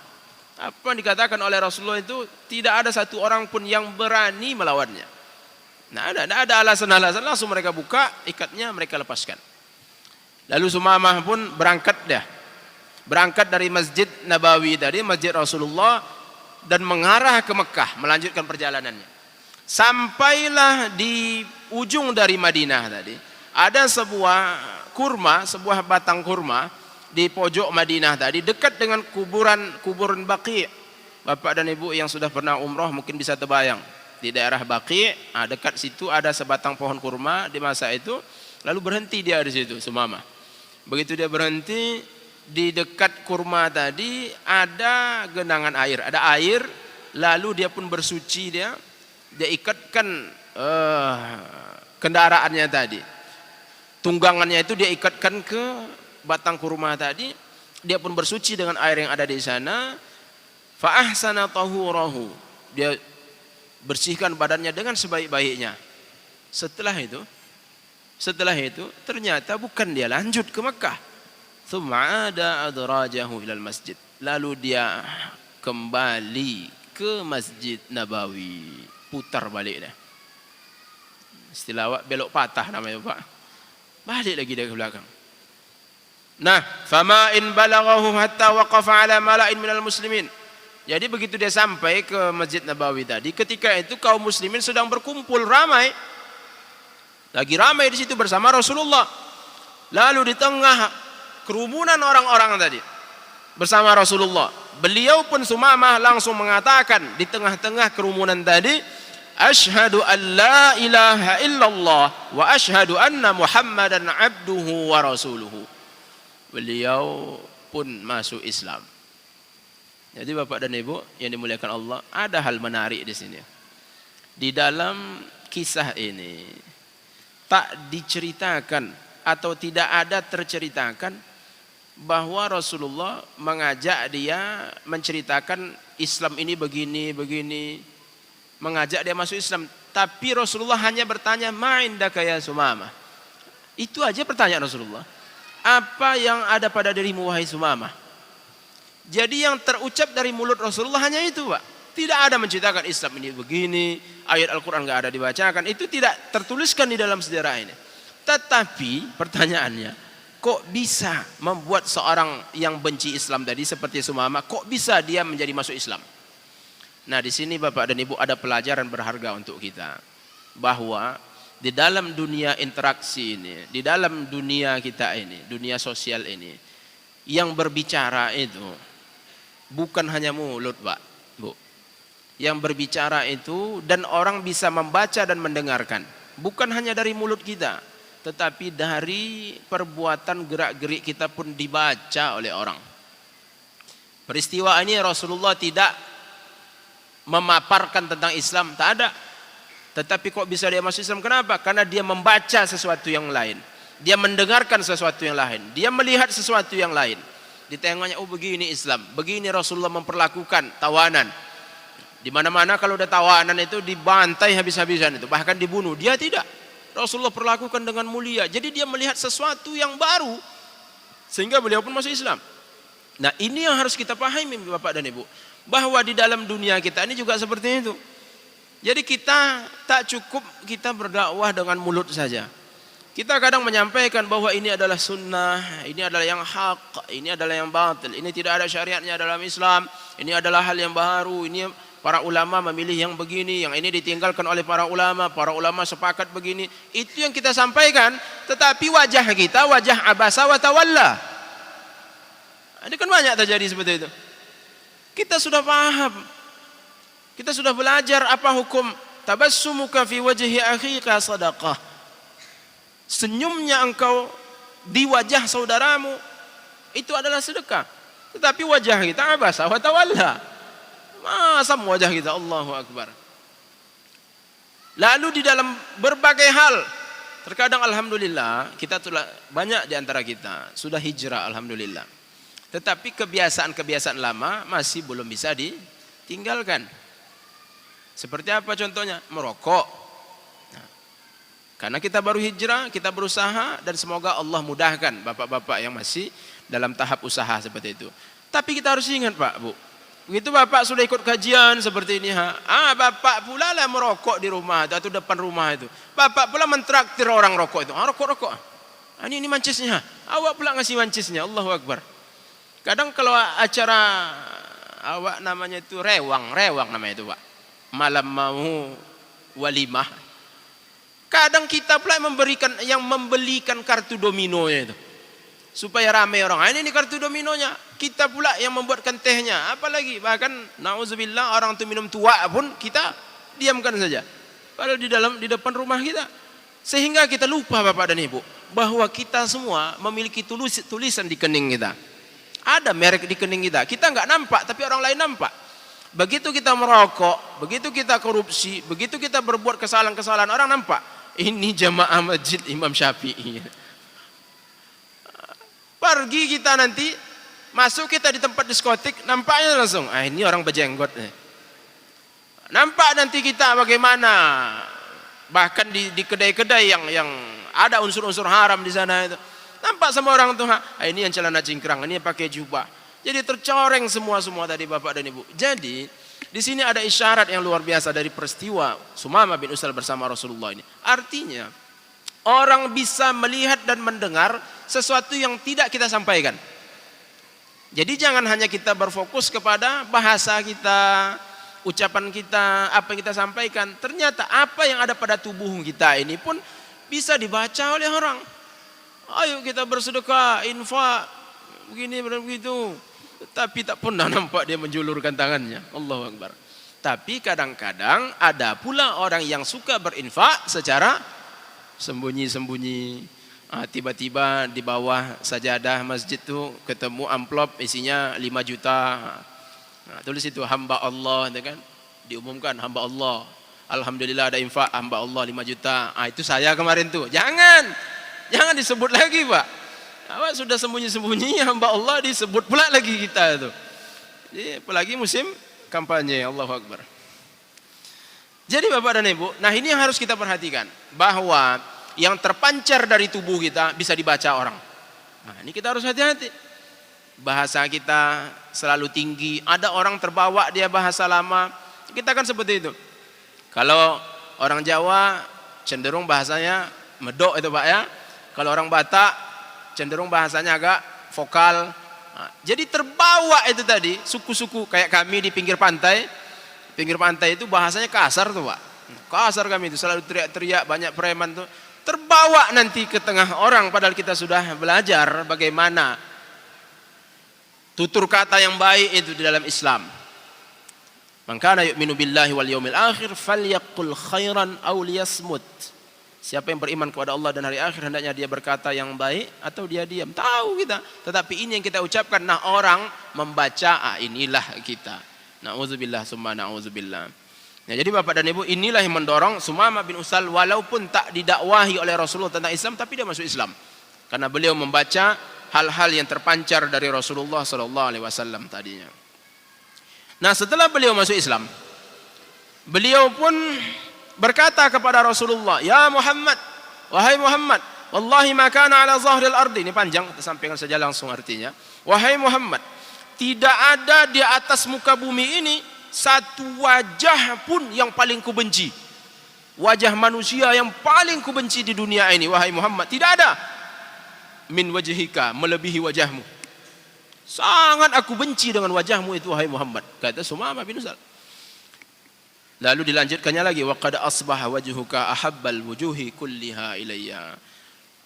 Apa yang dikatakan oleh Rasulullah itu tidak ada satu orang pun yang berani melawannya. Nah, ada alasan-alasan, langsung mereka buka ikatnya, mereka lepaskan. Lalu Sumamah pun berangkat dari Masjid Nabawi tadi, Masjid Rasulullah, dan mengarah ke Mekah, melanjutkan perjalanannya. Sampailah di ujung dari Madinah tadi, ada sebuah batang kurma di pojok Madinah tadi, dekat dengan kuburan Baqi'. Bapak dan Ibu yang sudah pernah umrah mungkin bisa terbayang. Di daerah Baqi', dekat situ ada sebatang pohon kurma di masa itu. Lalu berhenti dia di situ, Sumamah. Begitu dia berhenti, di dekat kurma tadi ada genangan air, ada air. Lalu dia pun bersuci, dia ikatkan kendaraannya tadi, tunggangannya itu dia ikatkan ke batang kurma tadi. Dia pun bersuci dengan air yang ada di sana. Fa ahsana tahurahu. Dia bersihkan badannya dengan sebaik-baiknya. Setelah itu ternyata bukan dia lanjut ke Mekah. Tsumma ada adrajahu ilal masjid. Lalu dia kembali ke Masjid Nabawi, putar balik dah. Istilah belok patah namanya, Pak. Balik lagi dia ke belakang. Nah, fama in balaghahu hatta waqafa ala mala'in minal muslimin. Jadi begitu dia sampai ke Masjid Nabawi tadi, ketika itu kaum muslimin sedang berkumpul ramai. Lagi ramai di situ bersama Rasulullah. Lalu di tengah kerumunan orang-orang tadi bersama Rasulullah, beliau pun Sumamah langsung mengatakan di tengah-tengah kerumunan tadi, asyhadu an la ilaha illallah wa asyhadu anna Muhammadan abduhu wa rasuluhu. Beliau pun masuk Islam. Jadi Bapak dan Ibu yang dimuliakan Allah, ada hal menarik di sini. Di dalam kisah ini tak diceritakan atau tidak ada terceritakan bahwa Rasulullah mengajak dia menceritakan Islam ini begini, mengajak dia masuk Islam. Tapi Rasulullah hanya bertanya, ma indaka ya Sumamah. Itu aja pertanyaan Rasulullah. apa yang ada pada dirimu wahai Sumamah. Jadi yang terucap dari mulut Rasulullah hanya itu, Pak. Tidak ada menceritakan Islam ini begini, ayat Al-Quran nggak ada dibacakan. Itu tidak tertuliskan di dalam sejarah ini. Tetapi pertanyaannya, kok bisa membuat seorang yang benci Islam tadi seperti Sumamah, kok bisa dia menjadi masuk Islam? Nah, di sini Bapak dan Ibu ada pelajaran berharga untuk kita. Bahwa di dalam dunia interaksi ini, di dalam dunia kita ini, dunia sosial ini, yang berbicara itu bukan hanya mulut, Pak, Bu. Yang berbicara itu dan orang bisa membaca dan mendengarkan. Bukan hanya dari mulut kita, tetapi dari perbuatan gerak-gerik kita pun dibaca oleh orang. Peristiwa ini Rasulullah tidak memaparkan tentang Islam, tak ada. Tetapi kok bisa dia masuk Islam? Kenapa? Karena dia membaca sesuatu yang lain. Dia mendengarkan sesuatu yang lain. Dia melihat sesuatu yang lain. Ditengoknya, oh begini Islam. Begini Rasulullah memperlakukan tawanan. Di mana-mana kalau ada tawanan itu dibantai habis-habisan itu. Bahkan dibunuh. Dia tidak. Rasulullah perlakukan dengan mulia. Jadi dia melihat sesuatu yang baru. Sehingga beliau pun masuk Islam. Nah, ini yang harus kita pahami Bapak dan Ibu. Bahwa di dalam dunia kita ini juga seperti itu. Jadi kita tak cukup kita berdakwah dengan mulut saja. Kita kadang menyampaikan bahwa ini adalah sunnah, ini adalah yang hak, ini adalah yang batil, ini tidak ada syariatnya dalam Islam, ini adalah hal yang baru, ini para ulama memilih yang begini, yang ini ditinggalkan oleh para ulama sepakat begini. Itu yang kita sampaikan, tetapi wajah kita wajah abasa wa tawalla. Ini kan banyak terjadi seperti itu. Kita sudah paham. Kita sudah belajar apa hukum tabassumuka fi wajhi akhika sadaqah. Senyumnya engkau di wajah saudaramu itu adalah sedekah. Tetapi wajah kita abasa wa tawalla. Masam wajah kita, Allahu Akbar. Lalu di dalam berbagai hal, terkadang alhamdulillah kita telah banyak di antara kita sudah hijrah alhamdulillah. Tetapi kebiasaan-kebiasaan lama masih belum bisa ditinggalkan. Seperti apa contohnya? Merokok. Nah, karena kita baru hijrah, kita berusaha dan semoga Allah mudahkan bapak-bapak yang masih dalam tahap usaha seperti itu. Tapi kita harus ingat Pak, Bu. Begitu bapak sudah ikut kajian seperti ini, bapak pula lah merokok di rumah atau depan rumah itu. Bapak pula mentraktir orang rokok itu. Rokok. Ini mancisnya. Awak pula ngasih mancisnya. Allahu Akbar. Kadang kalau acara awak namanya itu rewang namanya itu Pak. Malam mau walimah. Kadang kita pula yang membelikan kartu dominonya itu. Supaya ramai orang. Ini kartu dominonya. Kita pula yang membuatkan tehnya. Apalagi bahkan na'udzubillah orang itu minum tua pun kita diamkan saja. Padahal di depan rumah kita. Sehingga kita lupa Bapak dan Ibu bahwa kita semua memiliki tulisan di kening kita. Ada merek di kening kita. Kita nggak nampak tapi orang lain nampak. Begitu kita merokok, begitu kita korupsi, begitu kita berbuat kesalahan-kesalahan orang nampak. Ini jamaah masjid Imam Syafi'i. Pergi kita nanti masuk kita di tempat diskotik, nampaknya langsung, ini orang berjenggot. Nampak nanti kita bagaimana, bahkan di kedai-kedai yang ada unsur-unsur haram di sana itu. Nampak sama orang tuh, ini yang celana cingkrang, ini yang pakai jubah. Jadi tercoreng semua tadi Bapak dan Ibu. Jadi di sini ada isyarat yang luar biasa dari peristiwa Sumamah bin Utsal bersama Rasulullah ini. Artinya orang bisa melihat dan mendengar sesuatu yang tidak kita sampaikan. Jadi jangan hanya kita berfokus kepada bahasa kita, ucapan kita, apa yang kita sampaikan. Ternyata apa yang ada pada tubuh kita ini pun bisa dibaca oleh orang. Ayo kita bersedekah, infak, begini begitu. Tapi tak pernah nampak dia menjulurkan tangannya. Allahu Akbar. Tapi kadang-kadang ada pula orang yang suka berinfak secara sembunyi-sembunyi. Tiba-tiba di bawah sajadah masjid tu ketemu amplop isinya 5 juta. Tulis itu hamba Allah, kan? Diumumkan hamba Allah. Alhamdulillah ada infak hamba Allah 5 juta. Itu saya kemarin tuh. Jangan disebut lagi, Pak. Awak sudah sembunyi-sembunyi hamba Allah disebut pula lagi kita itu. Jadi apalagi musim kampanye, Allahu Akbar. Jadi Bapak dan Ibu, nah ini yang harus kita perhatikan bahwa yang terpancar dari tubuh kita bisa dibaca orang. Nah, ini kita harus hati-hati. Bahasa kita selalu tinggi. Ada orang terbawa dia bahasa lama. Kita kan seperti itu. Kalau orang Jawa cenderung bahasanya medok itu Pak ya. Kalau orang Batak cenderung bahasanya agak vokal. Nah, jadi terbawa itu tadi suku-suku kayak kami di pinggir pantai. Pinggir pantai itu bahasanya kasar tuh Pak. Kasar kami itu selalu teriak-teriak, banyak preman tuh. Terbawa nanti ke tengah orang padahal kita sudah belajar bagaimana tutur kata yang baik itu di dalam Islam. Man kana yu'minu billahi wal yaumil akhir falyaqul khairan aw liyasmut. Siapa yang beriman kepada Allah dan hari akhir hendaknya dia berkata yang baik atau dia diam. Tahu kita, tetapi ini yang kita ucapkan. Nah, orang membaca, inilah kita. Na'udzubillah summa na'udzubillah. Nah, jadi Bapak dan Ibu, inilah yang mendorong Sumamah bin Utsal walaupun tak didakwahi oleh Rasulullah tentang Islam, tapi dia masuk Islam. Karena beliau membaca hal-hal yang terpancar dari Rasulullah SAW tadinya. Nah, setelah beliau masuk Islam, beliau pun berkata kepada Rasulullah, "Ya Muhammad, wahai Muhammad, wallahi ma kana ala zahril ardi." Ini panjang, kita sampaikan saja langsung artinya. Wahai Muhammad, tidak ada di atas muka bumi ini satu wajah pun yang paling kubenci. Wajah manusia yang paling kubenci di dunia ini, wahai Muhammad, tidak ada. Min wajhika, melebihi wajahmu. Sangat aku benci dengan wajahmu itu, wahai Muhammad, kata Sumamah bin Utsal. Lalu dilanjutkannya lagi, wa qad asbaha wajhuka ahabbal wujuhi kulliha ilayya.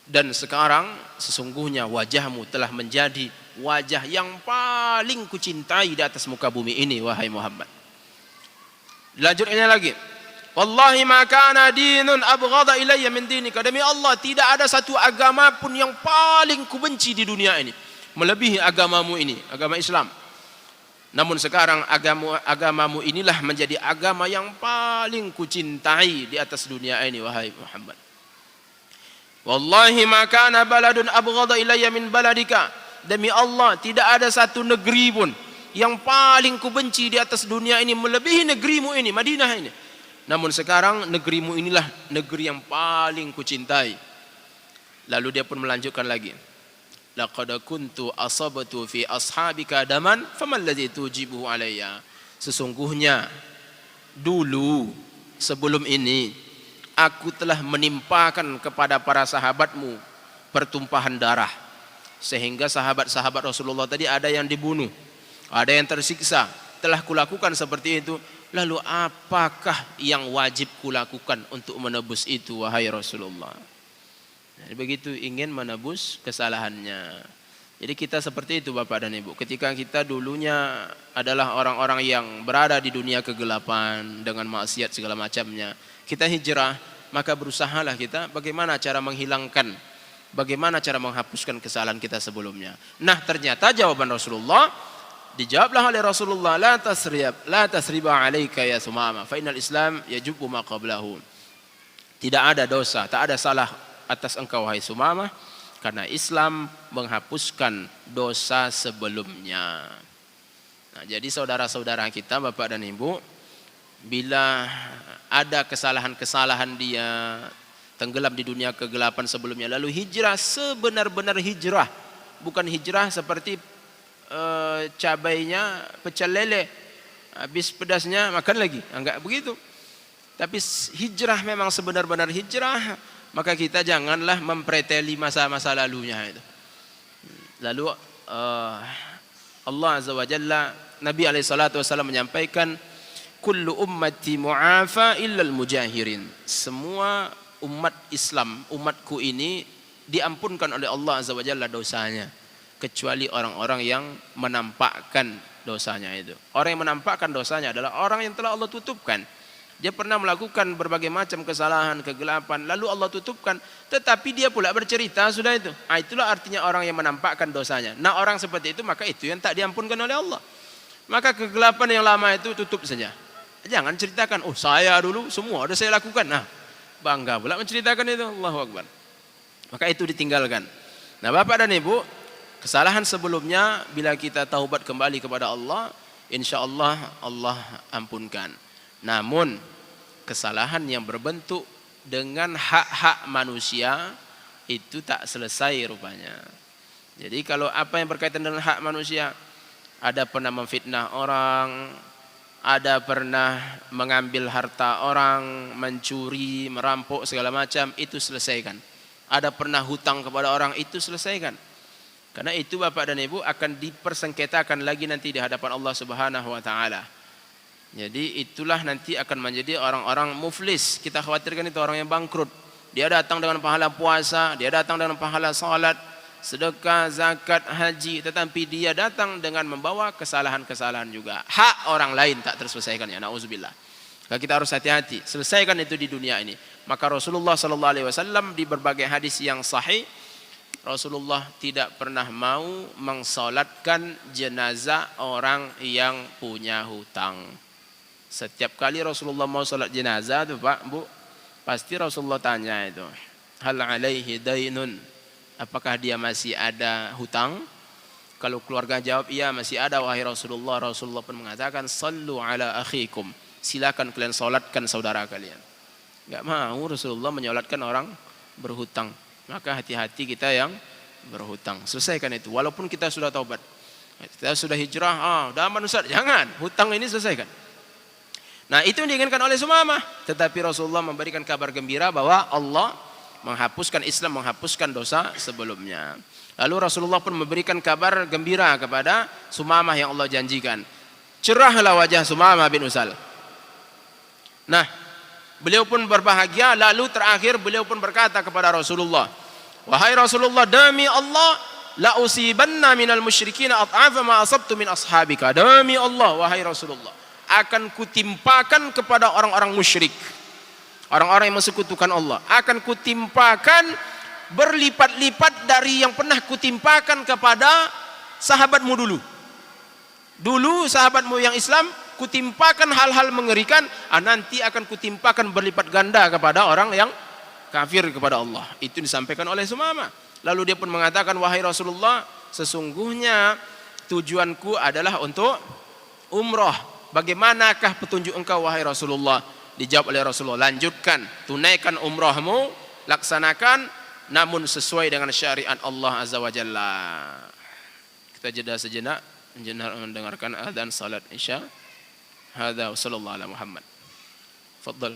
Dan sekarang sesungguhnya wajahmu telah menjadi wajah yang paling kucintai di atas muka bumi ini, wahai Muhammad. Dilanjutkannya lagi, wallahi ma kana dinun abghadha ilayya min dinika. Demi Allah, tidak ada satu agama pun yang paling kubenci di dunia ini melebihi agamamu ini, agama Islam. Namun sekarang agamamu inilah menjadi agama yang paling kucintai di atas dunia ini, wahai Muhammad. Wallahi ma kana baladun abghadha ilayya min baladika. Demi Allah, tidak ada satu negeri pun yang paling kubenci di atas dunia ini melebihi negerimu ini, Madinah ini. Namun sekarang negerimu inilah negeri yang paling kucintai. Lalu dia pun melanjutkan lagi, laqad kuntu asabtu fi ashabika daman faman ladzi tujibuhu alayya. Sesungguhnya dulu sebelum ini aku telah menimpakan kepada para sahabatmu pertumpahan darah, sehingga sahabat-sahabat Rasulullah tadi ada yang dibunuh, ada yang tersiksa. Telah kulakukan seperti itu. Lalu apakah yang wajib kulakukan untuk menebus itu, wahai Rasulullah? Jadi begitu ingin menebus kesalahannya. Jadi kita seperti itu Bapak dan Ibu. Ketika kita dulunya adalah orang-orang yang berada di dunia kegelapan dengan maksiat segala macamnya, kita hijrah, maka berusahalah kita bagaimana cara menghilangkan, bagaimana cara menghapuskan kesalahan kita sebelumnya. Nah, ternyata jawaban Rasulullah, dijawablah oleh Rasulullah, la tasriba alaika ya Sumamah, fa innal Islam yajubu ma qablahu. Tidak ada dosa, tak ada salah atas engkau wahai Sumamah, karena Islam menghapuskan dosa sebelumnya. Nah, jadi saudara-saudara kita, Bapak dan Ibu, bila ada kesalahan-kesalahan dia, tenggelam di dunia kegelapan sebelumnya, lalu hijrah sebenar-benar hijrah, bukan hijrah seperti cabainya pecel lele, habis pedasnya makan lagi, enggak begitu. Tapi hijrah memang sebenar-benar hijrah, maka kita janganlah mempreteli masa-masa lalunya itu. Lalu Allah Azza wa Jalla, Nabi SAW menyampaikan, kullu ummati mu'afa illal mujahirin. Semua umat Islam, umatku ini diampunkan oleh Allah Azza wa Jalla dosanya, kecuali orang-orang yang menampakkan dosanya itu. Orang yang menampakkan dosanya adalah orang yang telah Allah tutupkan. Dia pernah melakukan berbagai macam kesalahan, kegelapan, lalu Allah tutupkan, tetapi dia pula bercerita sudah itu. Itulah artinya orang yang menampakkan dosanya. Nah, orang seperti itu, maka itu yang tak diampunkan oleh Allah. Maka kegelapan yang lama itu tutup saja. Jangan ceritakan, oh saya dulu semua sudah saya lakukan. Nah, bangga pula menceritakan itu. Allahu Akbar. Maka itu ditinggalkan. Nah, Bapak dan Ibu, kesalahan sebelumnya bila kita taubat kembali kepada Allah, insya Allah Allah ampunkan. Namun kesalahan yang berbentuk dengan hak-hak manusia itu tak selesai rupanya. Jadi kalau apa yang berkaitan dengan hak manusia, ada pernah memfitnah orang, ada pernah mengambil harta orang, mencuri, merampok segala macam, itu selesaikan. Ada pernah hutang kepada orang, itu selesaikan. Karena itu Bapak dan Ibu akan dipersengketakan lagi nanti di hadapan Allah Subhanahu wa taala. Jadi itulah nanti akan menjadi orang-orang muflis. Kita khawatirkan itu orang yang bangkrut. Dia datang dengan pahala puasa, dia datang dengan pahala salat, sedekah, zakat, haji, tetapi dia datang dengan membawa kesalahan-kesalahan juga. Hak orang lain tak terselesaikan, ya nauzubillah. Maka kita harus hati-hati, selesaikan itu di dunia ini. Maka Rasulullah sallallahu alaihi wasallam di berbagai hadis yang sahih, Rasulullah tidak pernah mau mengsolatkan jenazah orang yang punya hutang. Setiap kali Rasulullah mau solat jenazah tuh Pak, Bu, pasti Rasulullah tanya itu, hal alaihi dainun, apakah dia masih ada hutang? Kalau keluarga jawab iya masih ada wahai Rasulullah, Rasulullah pun mengatakan sallu ala akhikum, silakan kalian solatkan saudara kalian. Enggak mau Rasulullah menyolatkan orang berhutang. Maka hati-hati kita yang berhutang, selesaikan itu. Walaupun kita sudah taubat, kita sudah hijrah, udah aman Ustaz, jangan, hutang ini selesaikan. Nah itu yang diinginkan oleh Sumamah. Tetapi Rasulullah memberikan kabar gembira bahwa Allah menghapuskan Islam, menghapuskan dosa sebelumnya. Lalu Rasulullah pun memberikan kabar gembira kepada Sumamah yang Allah janjikan. Cerahlah wajah Sumamah bin Usal. Nah, beliau pun berbahagia. Lalu terakhir beliau pun berkata kepada Rasulullah, wahai Rasulullah, demi Allah, la usibanna minal musyrikin at'afa ma asabtu min ashabika. Demi Allah, wahai Rasulullah, akan kutimpakan kepada orang-orang musyrik, orang-orang yang mensekutukan Allah, akan kutimpakan berlipat-lipat dari yang pernah kutimpakan kepada sahabatmu dulu. Dulu sahabatmu yang Islam kutimpakan hal-hal mengerikan, nanti akan kutimpakan berlipat ganda kepada orang yang kafir kepada Allah. Itu disampaikan oleh Sumamah. Lalu dia pun mengatakan, wahai Rasulullah, sesungguhnya tujuanku adalah untuk umrah. Bagaimanakah petunjuk engkau wahai Rasulullah? Dijawab oleh Rasulullah, lanjutkan, tunaikan umrahmu, laksanakan, namun sesuai dengan syariat Allah Azza wa Jalla. Kita jeda sejenak mendengarkan adzan salat Isya. Hadza wa sallallahu ala Muhammad. Fadhal.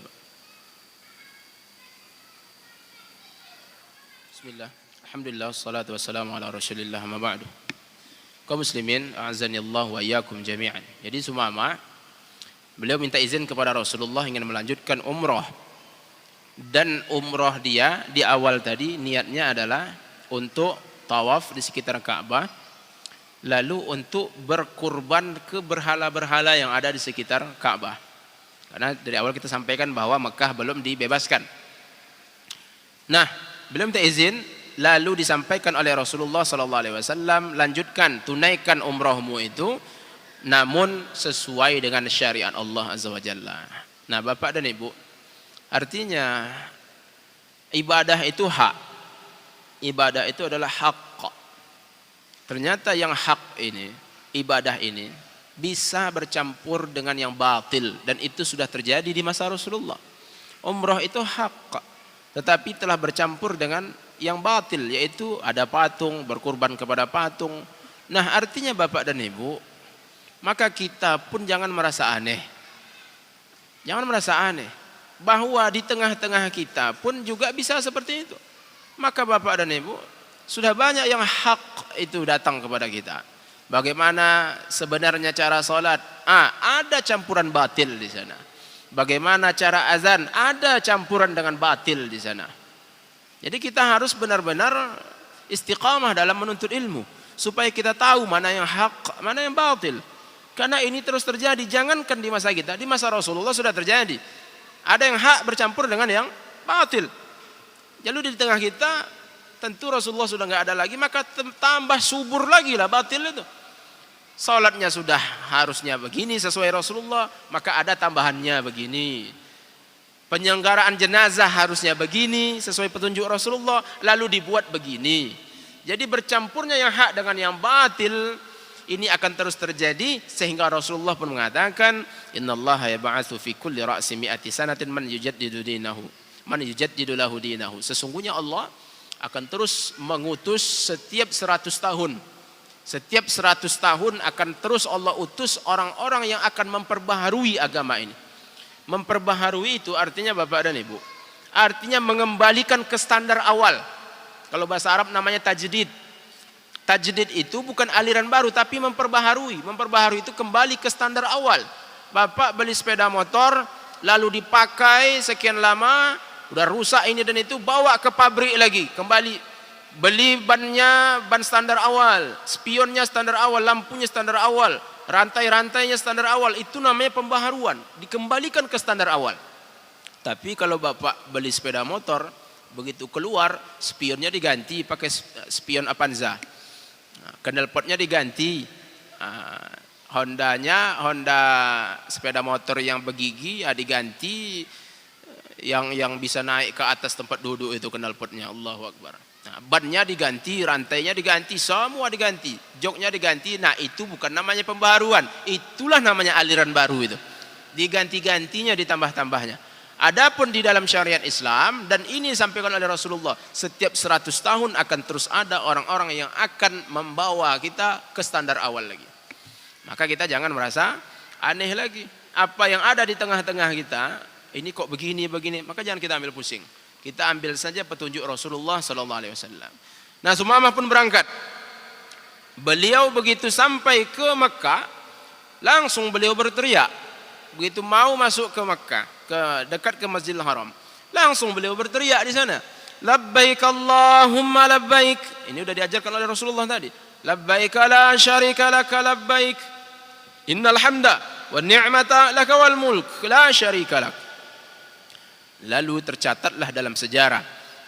Bismillah. Alhamdulillah wassalatu wassalamu ala Rasulillah ma ba'du. Kaum muslimin, a'azzanillahu wa iyyakum jami'an. Jadi Sumamah beliau minta izin kepada Rasulullah ingin melanjutkan umrah. Dan umrah dia di awal tadi niatnya adalah untuk tawaf di sekitar Ka'bah, lalu untuk berkurban ke berhala-berhala yang ada di sekitar Ka'bah. Karena dari awal kita sampaikan bahwa Mekah belum dibebaskan. Nah, beliau minta izin, lalu disampaikan oleh Rasulullah SAW, lanjutkan, tunaikan umrahmu itu, namun sesuai dengan syariat Allah Azza wa Jalla. Nah Bapak dan Ibu, artinya ibadah itu hak. Ibadah itu adalah hak. Ternyata yang hak ini, ibadah ini, bisa bercampur dengan yang batil. Dan itu sudah terjadi di masa Rasulullah. Umrah itu hak, tetapi telah bercampur dengan yang batil, yaitu ada patung, berkurban kepada patung. Nah artinya Bapak dan Ibu, maka kita pun jangan merasa aneh. Jangan merasa aneh bahwa di tengah-tengah kita pun juga bisa seperti itu. Maka Bapak dan Ibu, sudah banyak yang hak itu datang kepada kita. Bagaimana sebenarnya cara sholat? Ada campuran batil di sana. Bagaimana cara azan? Ada campuran dengan batil di sana. Jadi kita harus benar-benar istiqamah dalam menuntut ilmu supaya kita tahu mana yang hak, mana yang batil. Karena ini terus terjadi, jangankan di masa kita, di masa Rasulullah sudah terjadi. Ada yang hak bercampur dengan yang batil. Jadi di tengah kita tentu Rasulullah sudah nggak ada lagi, maka tambah subur lagi lah batil itu. Salatnya sudah harusnya begini sesuai Rasulullah, maka ada tambahannya begini. Penyelenggaraan jenazah harusnya begini sesuai petunjuk Rasulullah, lalu dibuat begini. Jadi bercampurnya yang hak dengan yang batil ini akan terus terjadi, sehingga Rasulullah pun mengatakan, innallaha yab'atsu fi kulli ra'si mi'ati sanatin man yujaddidu lahu dinahu. Sesungguhnya Allah akan terus mengutus setiap 100 tahun. Setiap 100 tahun akan terus Allah utus orang-orang yang akan memperbaharui agama ini. Memperbaharui itu artinya Bapak dan Ibu, artinya mengembalikan ke standar awal. Kalau bahasa Arab namanya tajdid. Tajdid itu bukan aliran baru tapi memperbaharui. Memperbaharui itu kembali ke standar awal. Bapak beli sepeda motor lalu dipakai sekian lama, udah rusak ini dan itu, bawa ke pabrik lagi, kembali beli bannya ban standar awal, spionnya standar awal, lampunya standar awal, rantai-rantainya standar awal. Itu namanya pembaharuan, dikembalikan ke standar awal. Tapi kalau Bapak beli sepeda motor, begitu keluar spionnya diganti pakai spion Avanza, knalpotnya diganti, Honda sepeda motor yang begigi diganti, yang bisa naik ke atas tempat duduk itu knalpotnya. Allahu Akbar. Nah, bannya diganti, rantainya diganti, semua diganti, joknya diganti. Nah, itu bukan namanya pembaharuan, itulah namanya aliran baru itu. Diganti-gantinya, ditambah-tambahnya. Adapun di dalam syariat Islam, dan ini disampaikan oleh Rasulullah, setiap 100 tahun akan terus ada orang-orang yang akan membawa kita ke standar awal lagi. Maka kita jangan merasa aneh lagi. Apa yang ada di tengah-tengah kita, ini kok begini, maka jangan kita ambil pusing. Kita ambil saja petunjuk Rasulullah sallallahu alaihi wasallam. Nah, Sumamah pun berangkat. Beliau begitu sampai ke Mekah, langsung beliau berteriak. Begitu mau masuk ke Mekah, dekat ke Masjidil Haram, langsung beliau berteriak di sana. Labbaik Allahumma labbaik. Ini sudah diajarkan oleh Rasulullah tadi. Labbaik la syarika laka labbaik. Innal hamda wan ni'mata laka wal mulk la syarika lak. Lalu tercatatlah dalam sejarah,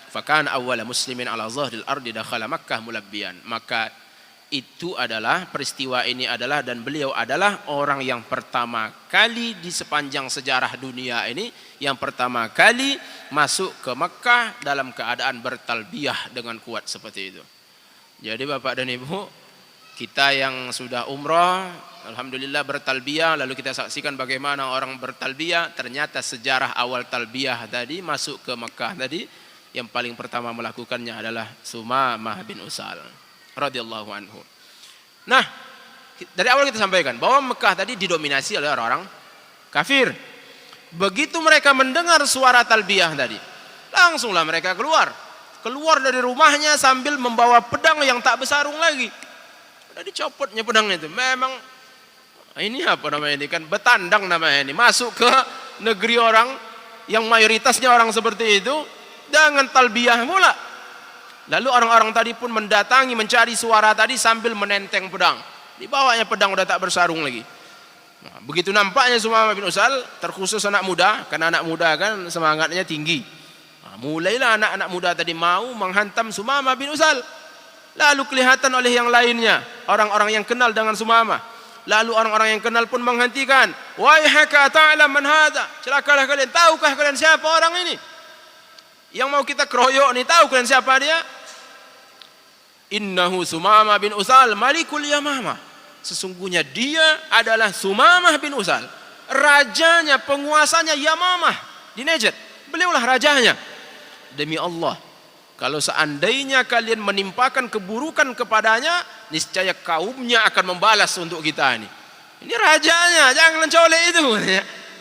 fakana awwala muslimin ala zahril ardi dakhala Makkah mulabbiyan. Maka itu adalah, peristiwa ini adalah, dan beliau adalah orang yang pertama kali di sepanjang sejarah dunia ini, yang pertama kali masuk ke Makkah dalam keadaan bertalbiyah dengan kuat seperti itu. Jadi Bapak dan Ibu, kita yang sudah umrah, alhamdulillah bertalbiyah, lalu kita saksikan bagaimana orang bertalbiyah. Ternyata sejarah awal talbiyah tadi, masuk ke Mekah tadi, yang paling pertama melakukannya adalah Sumamah bin Usal radhiyallahu anhu. Nah, dari awal kita sampaikan bahwa Mekah tadi didominasi oleh orang-orang kafir. Begitu mereka mendengar suara talbiyah tadi, langsunglah mereka keluar dari rumahnya sambil membawa pedang yang tak bersarung lagi. Udah dicopotnya pedangnya itu. Memang ini apa namanya ini, kan betandang namanya ini, masuk ke negeri orang yang mayoritasnya orang seperti itu dengan talbiyah pula. Lalu orang-orang tadi pun mendatangi, mencari suara tadi sambil menenteng pedang. Dibawanya pedang udah tak bersarung lagi. Nah, begitu nampaknya Sumamah bin Usal, terkhusus anak muda, karena anak muda kan semangatnya tinggi. Nah, mulailah anak-anak muda tadi mau menghantam Sumamah bin Usal. Lalu kelihatan oleh yang lainnya, orang-orang yang kenal dengan Sumamah. Lalu orang-orang yang kenal pun menghentikan. Waihaka ta'lam man hadha. Celakalah kalian, tahukah kalian siapa orang ini? Yang mau kita keroyok nih, tahu kalian siapa dia? Innahu Sumamah bin Usal malikul Yamamah. Sesungguhnya dia adalah Sumamah bin Usal, rajanya, penguasanya Yamamah di Najd. Beliaulah rajanya. Demi Allah, kalau seandainya kalian menimpakan keburukan kepadanya, niscaya kaumnya akan membalas untuk kita ini. Ini rajanya, jangan mencolek itu.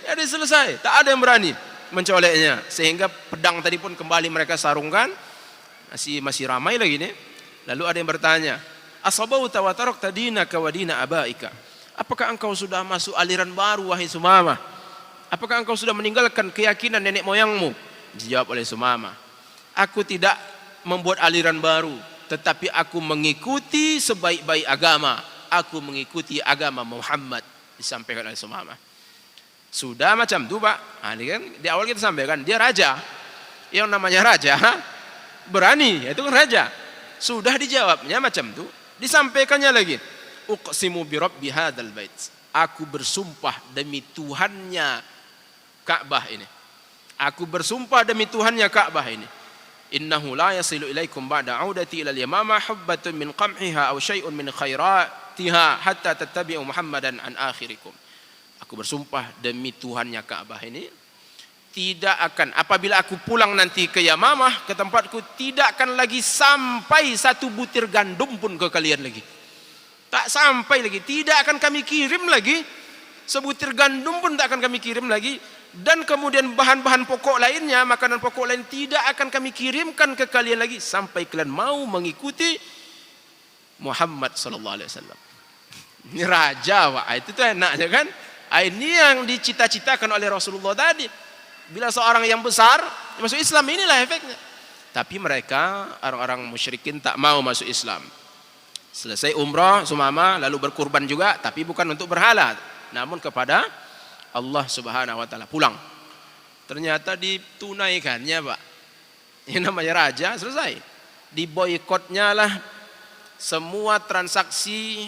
Jadi selesai, tak ada yang berani mencoleknya. Sehingga pedang tadi pun kembali mereka sarungkan. Masih ramai lagi nih. Lalu ada yang bertanya, asabauta wa tarakta dinaka wa dina abaika. Apakah engkau sudah masuk aliran baru wahai Sumamah? Apakah engkau sudah meninggalkan keyakinan nenek moyangmu? Dijawab oleh Sumamah, aku tidak membuat aliran baru, tetapi aku mengikuti sebaik-baik agama. Aku mengikuti agama Muhammad. Disampaikan oleh Sumamah. Sudah macam itu Pak. Nah, ini kan di awal kita sampaikan, dia raja. Yang namanya raja berani, itu kan raja. Sudah dijawabnya macam itu, disampaikannya lagi. Uqsimu bi rabbi hadzal bait. Aku bersumpah demi Tuhannya Ka'bah ini. Aku bersumpah demi Tuhannya Ka'bah ini. Innahu la yasilu ilaikum ba'da 'audati ila al-yamamah hubbatun min qamhiha aw syai'un min khairatiha hatta tattabi'u Muhammadan an akhirikum. Aku bersumpah demi Tuhannya Ka'bah ini, tidak akan, apabila aku pulang nanti ke Yamamah, ke tempatku, tidak akan lagi sampai satu butir gandum pun ke kalian lagi. Tak sampai lagi, tidak akan kami kirim lagi, sebutir gandum pun tak akan kami kirim lagi. Dan kemudian bahan-bahan pokok lainnya, makanan pokok lain tidak akan kami kirimkan ke kalian lagi sampai kalian mau mengikuti Muhammad sallallahu alaihi wasallam. Ini raja, Pak. Itu tuh enaknya kan? Ini yang dicita-citakan oleh Rasulullah tadi. Bila seorang yang besar masuk Islam, inilah efeknya. Tapi mereka orang-orang musyrikin tak mau masuk Islam. Selesai umrah Sumamah lalu berkurban juga, tapi bukan untuk berhala, namun kepada Allah Subhanahu wa taala. Pulang. Ternyata ditunaikannya, Pak. Ini namanya raja, selesai. Diboikotnya lah semua transaksi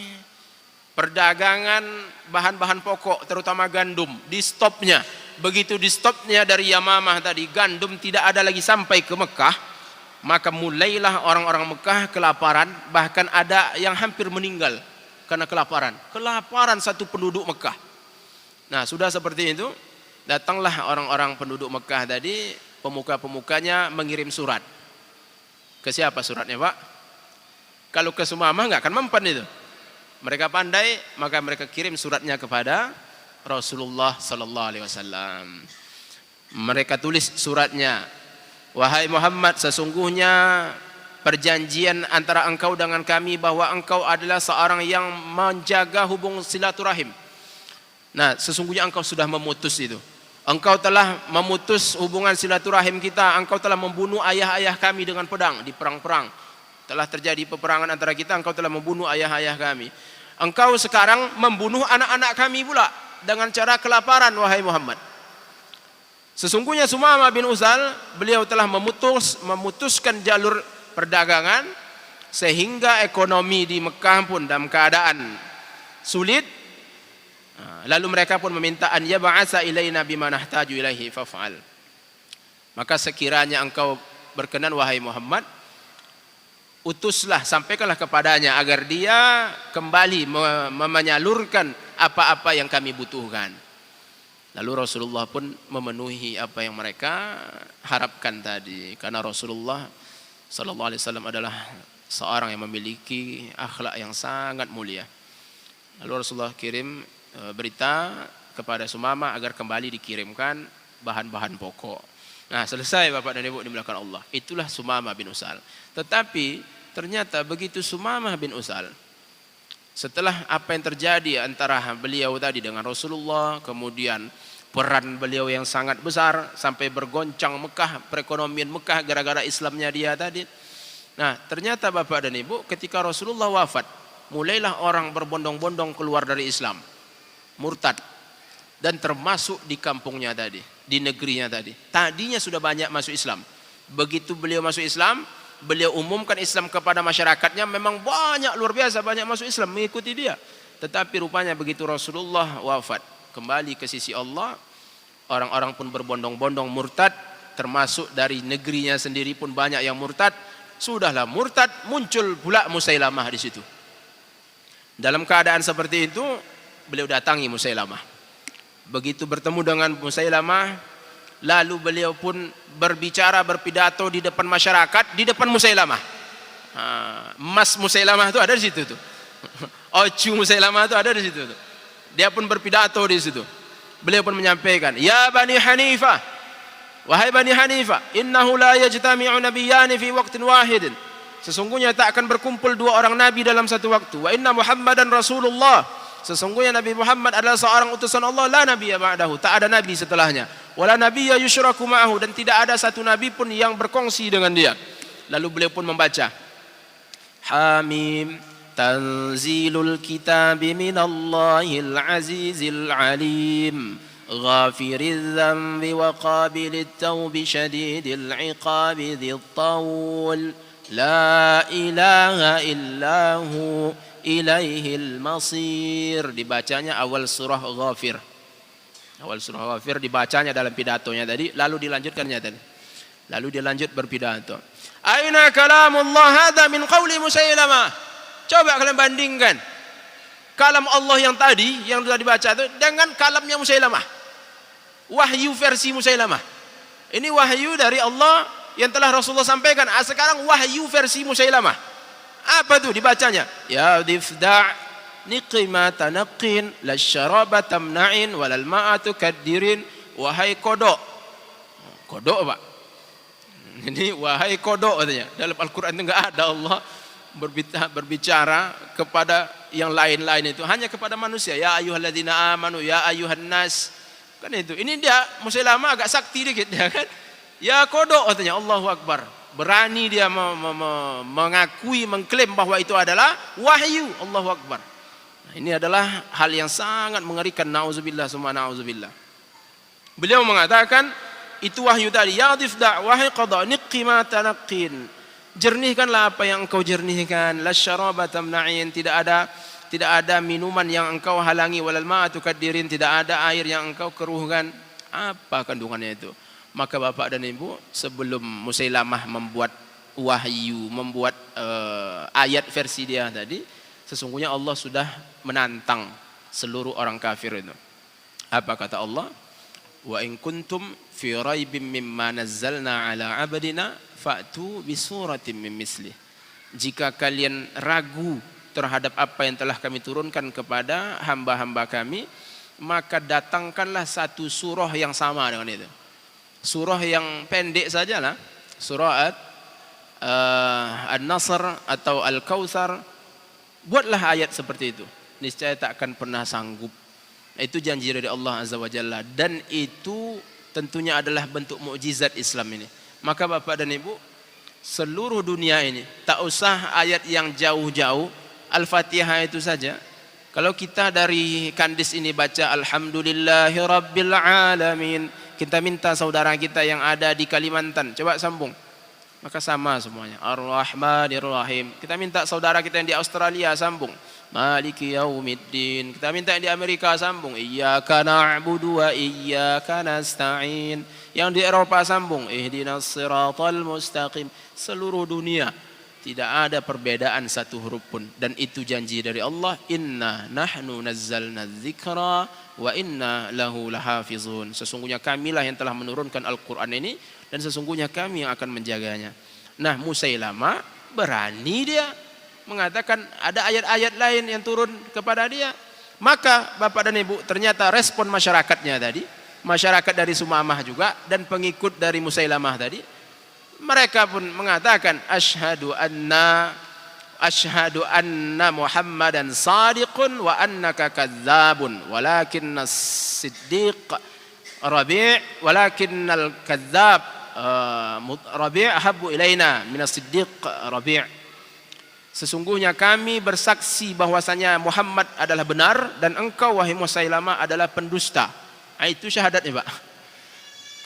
perdagangan bahan-bahan pokok, terutama gandum, di stopnya. Begitu di stopnya dari Yamamah tadi, gandum tidak ada lagi sampai ke Mekah, maka mulailah orang-orang Mekah kelaparan, bahkan ada yang hampir meninggal karena kelaparan. Kelaparan satu penduduk Mekah. Nah, sudah seperti itu, datanglah orang-orang penduduk Mekah tadi, pemuka-pemukanya mengirim surat. Ke siapa suratnya, Pak? Kalau ke Sumamah nggak akan mempan itu. Mereka pandai, maka mereka kirim suratnya kepada Rasulullah sallallahu alaihi wasallam. Mereka tulis suratnya, wahai Muhammad, sesungguhnya perjanjian antara engkau dengan kami bahwa engkau adalah seorang yang menjaga hubung silaturahim. Nah, sesungguhnya engkau sudah memutus itu. Engkau telah memutus hubungan silaturahim kita. Engkau telah membunuh ayah-ayah kami dengan pedang di perang-perang. Telah terjadi peperangan antara kita, engkau telah membunuh ayah-ayah kami. Engkau sekarang membunuh anak-anak kami pula dengan cara kelaparan, wahai Muhammad. Sesungguhnya Sumamah bin Utsal, beliau telah memutuskan jalur perdagangan sehingga ekonomi di Mekah pun dalam keadaan sulit. Lalu mereka pun meminta an yab'atsa ilaina bima nahtaju ilaihi faf'al. Maka sekiranya engkau berkenan, wahai Muhammad, utuslah, sampaikanlah kepadanya agar dia kembali menyalurkan apa-apa yang kami butuhkan. Lalu Rasulullah pun memenuhi apa yang mereka harapkan tadi, karena Rasulullah sallallahu alaihi wasallam adalah seorang yang memiliki akhlak yang sangat mulia. Lalu Rasulullah kirim berita kepada Sumamah agar kembali dikirimkan bahan-bahan pokok. Nah, selesai Bapak dan Ibu dimulakan Allah. Itulah Sumamah bin Utsal. Tetapi ternyata begitu Sumamah bin Utsal, setelah apa yang terjadi antara beliau tadi dengan Rasulullah, kemudian peran beliau yang sangat besar sampai bergoncang Mekah, perekonomian Mekah gara-gara Islamnya dia tadi. Nah, ternyata Bapak dan Ibu, ketika Rasulullah wafat, mulailah orang berbondong-bondong keluar dari Islam, murtad, dan termasuk di kampungnya tadi, di negerinya tadi. Tadinya sudah banyak masuk Islam. Begitu beliau masuk Islam, beliau umumkan Islam kepada masyarakatnya, memang banyak, luar biasa banyak masuk Islam mengikuti dia. Tetapi rupanya begitu Rasulullah wafat, kembali ke sisi Allah, orang-orang pun berbondong-bondong murtad, termasuk dari negerinya sendiri pun banyak yang murtad. Sudahlah murtad, muncul pula Musailamah di situ. Dalam keadaan seperti itu, beliau datangi Musailamah. Begitu bertemu dengan Musailamah, lalu beliau pun berbicara, berpidato di depan masyarakat, di depan Musailamah. Mas Musailamah itu ada di situ tuh. Ocu Musailamah itu ada di situ tuh. Dia pun berpidato di situ. Beliau pun menyampaikan, ya Bani Hanifah, wahai Bani Hanifah, innahu la yajtami'u nabiyyani fi waqtin wahidin. Sesungguhnya tak akan berkumpul dua orang nabi dalam satu waktu. Wa inna Muhammadan Rasulullah. Sesungguhnya Nabi Muhammad adalah seorang utusan Allah, la nabiyya ba'dahu, tak ada nabi setelahnya. Wala nabiyya yusyraku ma'ahu, dan tidak ada satu nabi pun yang berkongsi dengan dia. Lalu beliau pun membaca, Hamim, tanzilul kitabi minallahil azizil alim, ghafiriz dzambi wa qabilit taubi syadidil iqabi dzit taul, la ilaha illahu ilaihil masir. Dibacanya awal surah Ghafir. Awal surah Ghafir dibacanya dalam pidatonya tadi, lalu dilanjutkannya tadi. Lalu dia lanjut berpidato. Aina kalamullah hadza min qauli Musailamah. Coba kalian bandingkan kalam Allah yang tadi yang sudah dibaca itu dengan kalamnya Musailamah. Wahyu versi Musailamah. Ini wahyu dari Allah yang telah Rasulullah sampaikan. Sekarang wahyu versi Musailamah. Apa tuh dibacanya? Ya difda' niqima tanaqin lasyaraba tamna'in walal ma'atu kaddirin. Wahai kodok. Kodok Pak. Ini wahai kodok katanya. Dalam Al-Quran itu enggak ada Allah berbicara kepada yang lain-lain itu. Hanya kepada manusia. Ya ayyuhalladzina amanu, ya ayyuhan nas. Kan itu. Ini dia Musailamah agak sakti dikit dia kan. Ya kodok katanya, Allahu Akbar. Berani dia mengakui, mengklaim bahwa itu adalah wahyu. Allahu Akbar. Nah, ini adalah hal yang sangat mengerikan. Na'udzubillah summa na'udzubillah. Beliau mengatakan itu wahyu tadi. Ya difda' wahai qada niqima tanaqin. Jernihkanlah apa yang engkau jernihkan. La syaraba tamna'in. Tidak ada minuman yang engkau halangi, walal ma'atu kaddirin, tidak ada air yang engkau keruhkan. Apa kandungannya itu? Maka Bapak dan Ibu, sebelum Musailamah membuat wahyu, membuat ayat versi dia tadi, sesungguhnya Allah sudah menantang seluruh orang kafir itu. Apa kata Allah? Wa in kuntum fi raibim mimma nazzalna ala 'abdina fa'tu bi suratin min mislih. Jika kalian ragu terhadap apa yang telah kami turunkan kepada hamba-hamba kami, maka datangkanlah satu surah yang sama dengan itu. Surah yang pendek sajalah, surah An-Nasr atau Al-Kautsar. Buatlah ayat seperti itu. Niscaya tak akan pernah sanggup. Itu janji dari Allah Azza wa Jalla, dan itu tentunya adalah bentuk mukjizat Islam ini. Maka Bapak dan Ibu, seluruh dunia ini, tak usah ayat yang jauh-jauh, Al-Fatihah itu saja. Kalau kita dari Kandis ini baca Alhamdulillahi Rabbil Alamin, kita minta saudara kita yang ada di Kalimantan, coba sambung, maka sama semuanya. Ar-Rahmanir Rahim. Kita minta saudara kita yang di Australia sambung, Maliki Yaumiddin. Kita minta yang di Amerika sambung, Iyyaka na'budu wa iyyaka nasta'in. Yang di Eropa sambung, Ihdinas siratal mustaqim. Seluruh dunia tidak ada perbedaan satu huruf pun, dan itu janji dari Allah. Inna nahnu nazzalna dzikra wa inna lahu lahafizun. Sesungguhnya kamilah yang telah menurunkan Al-Quran ini, dan sesungguhnya kami yang akan menjaganya. Nah, Musailamah berani dia mengatakan ada ayat-ayat lain yang turun kepada dia. Maka Bapak dan Ibu, ternyata respon masyarakatnya tadi, masyarakat dari Sumamah juga dan pengikut dari Musailamah tadi, mereka pun mengatakan asyhadu anna Muhammadan shadiqun wa annaka kadzdzabun walakinnal kadzdzab Rabi' habbu ilaina minas siddiq Rabi'. Sesungguhnya kami bersaksi bahwasanya Muhammad adalah benar dan engkau wahai Musailamah adalah pendusta. Itu syahadatnya, Pak.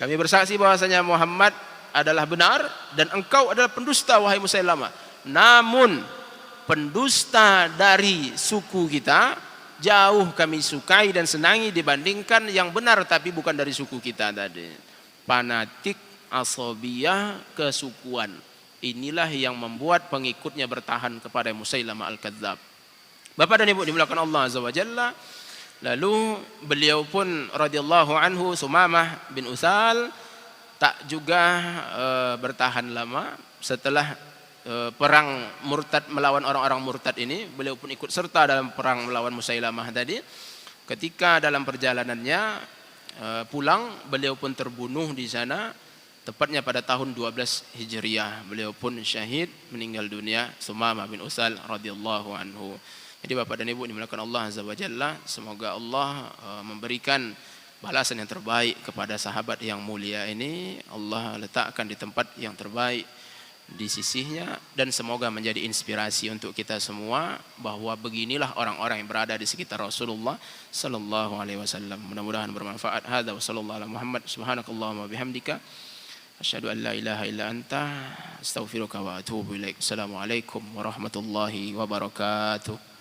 Kami bersaksi bahwasanya Muhammad adalah benar dan engkau adalah pendusta wahai Musailamah. Namun pendusta dari suku kita jauh kami sukai dan senangi dibandingkan yang benar tapi bukan dari suku kita tadi. Fanatik, asabiyah, kesukuan. Inilah yang membuat pengikutnya bertahan kepada Musailamah al-Kadzdzab. Bapak dan Ibu dimuliakan Allah Azza wa Jalla. Lalu beliau pun radhiyallahu anhu, Sumamah bin Utsal, tak juga bertahan lama. Setelah perang murtad melawan orang-orang murtad ini, beliau pun ikut serta dalam perang melawan Musailamah tadi. Ketika dalam perjalanannya pulang, beliau pun terbunuh di sana, tepatnya pada tahun 12 Hijriah. Beliau pun syahid, meninggal dunia, Sumamah bin Utsal radhiyallahu anhu. Jadi Bapak dan Ibu dimuliakan Allah Azza wa Jalla, semoga Allah memberikan balasan yang terbaik kepada sahabat yang mulia ini. Allah letakkan di tempat yang terbaik di sisinya, dan semoga menjadi inspirasi untuk kita semua bahwa beginilah orang-orang yang berada di sekitar Rasulullah sallallahu alaihi wasallam. Mudah-mudahan bermanfaat. Hadza wa sallallahu ala Muhammad subhanakallahumma bihamdika asyhadu an la ilaha illa anta astaghfiruka wa atubu ilaik. Assalamualaikum warahmatullahi wabarakatuh.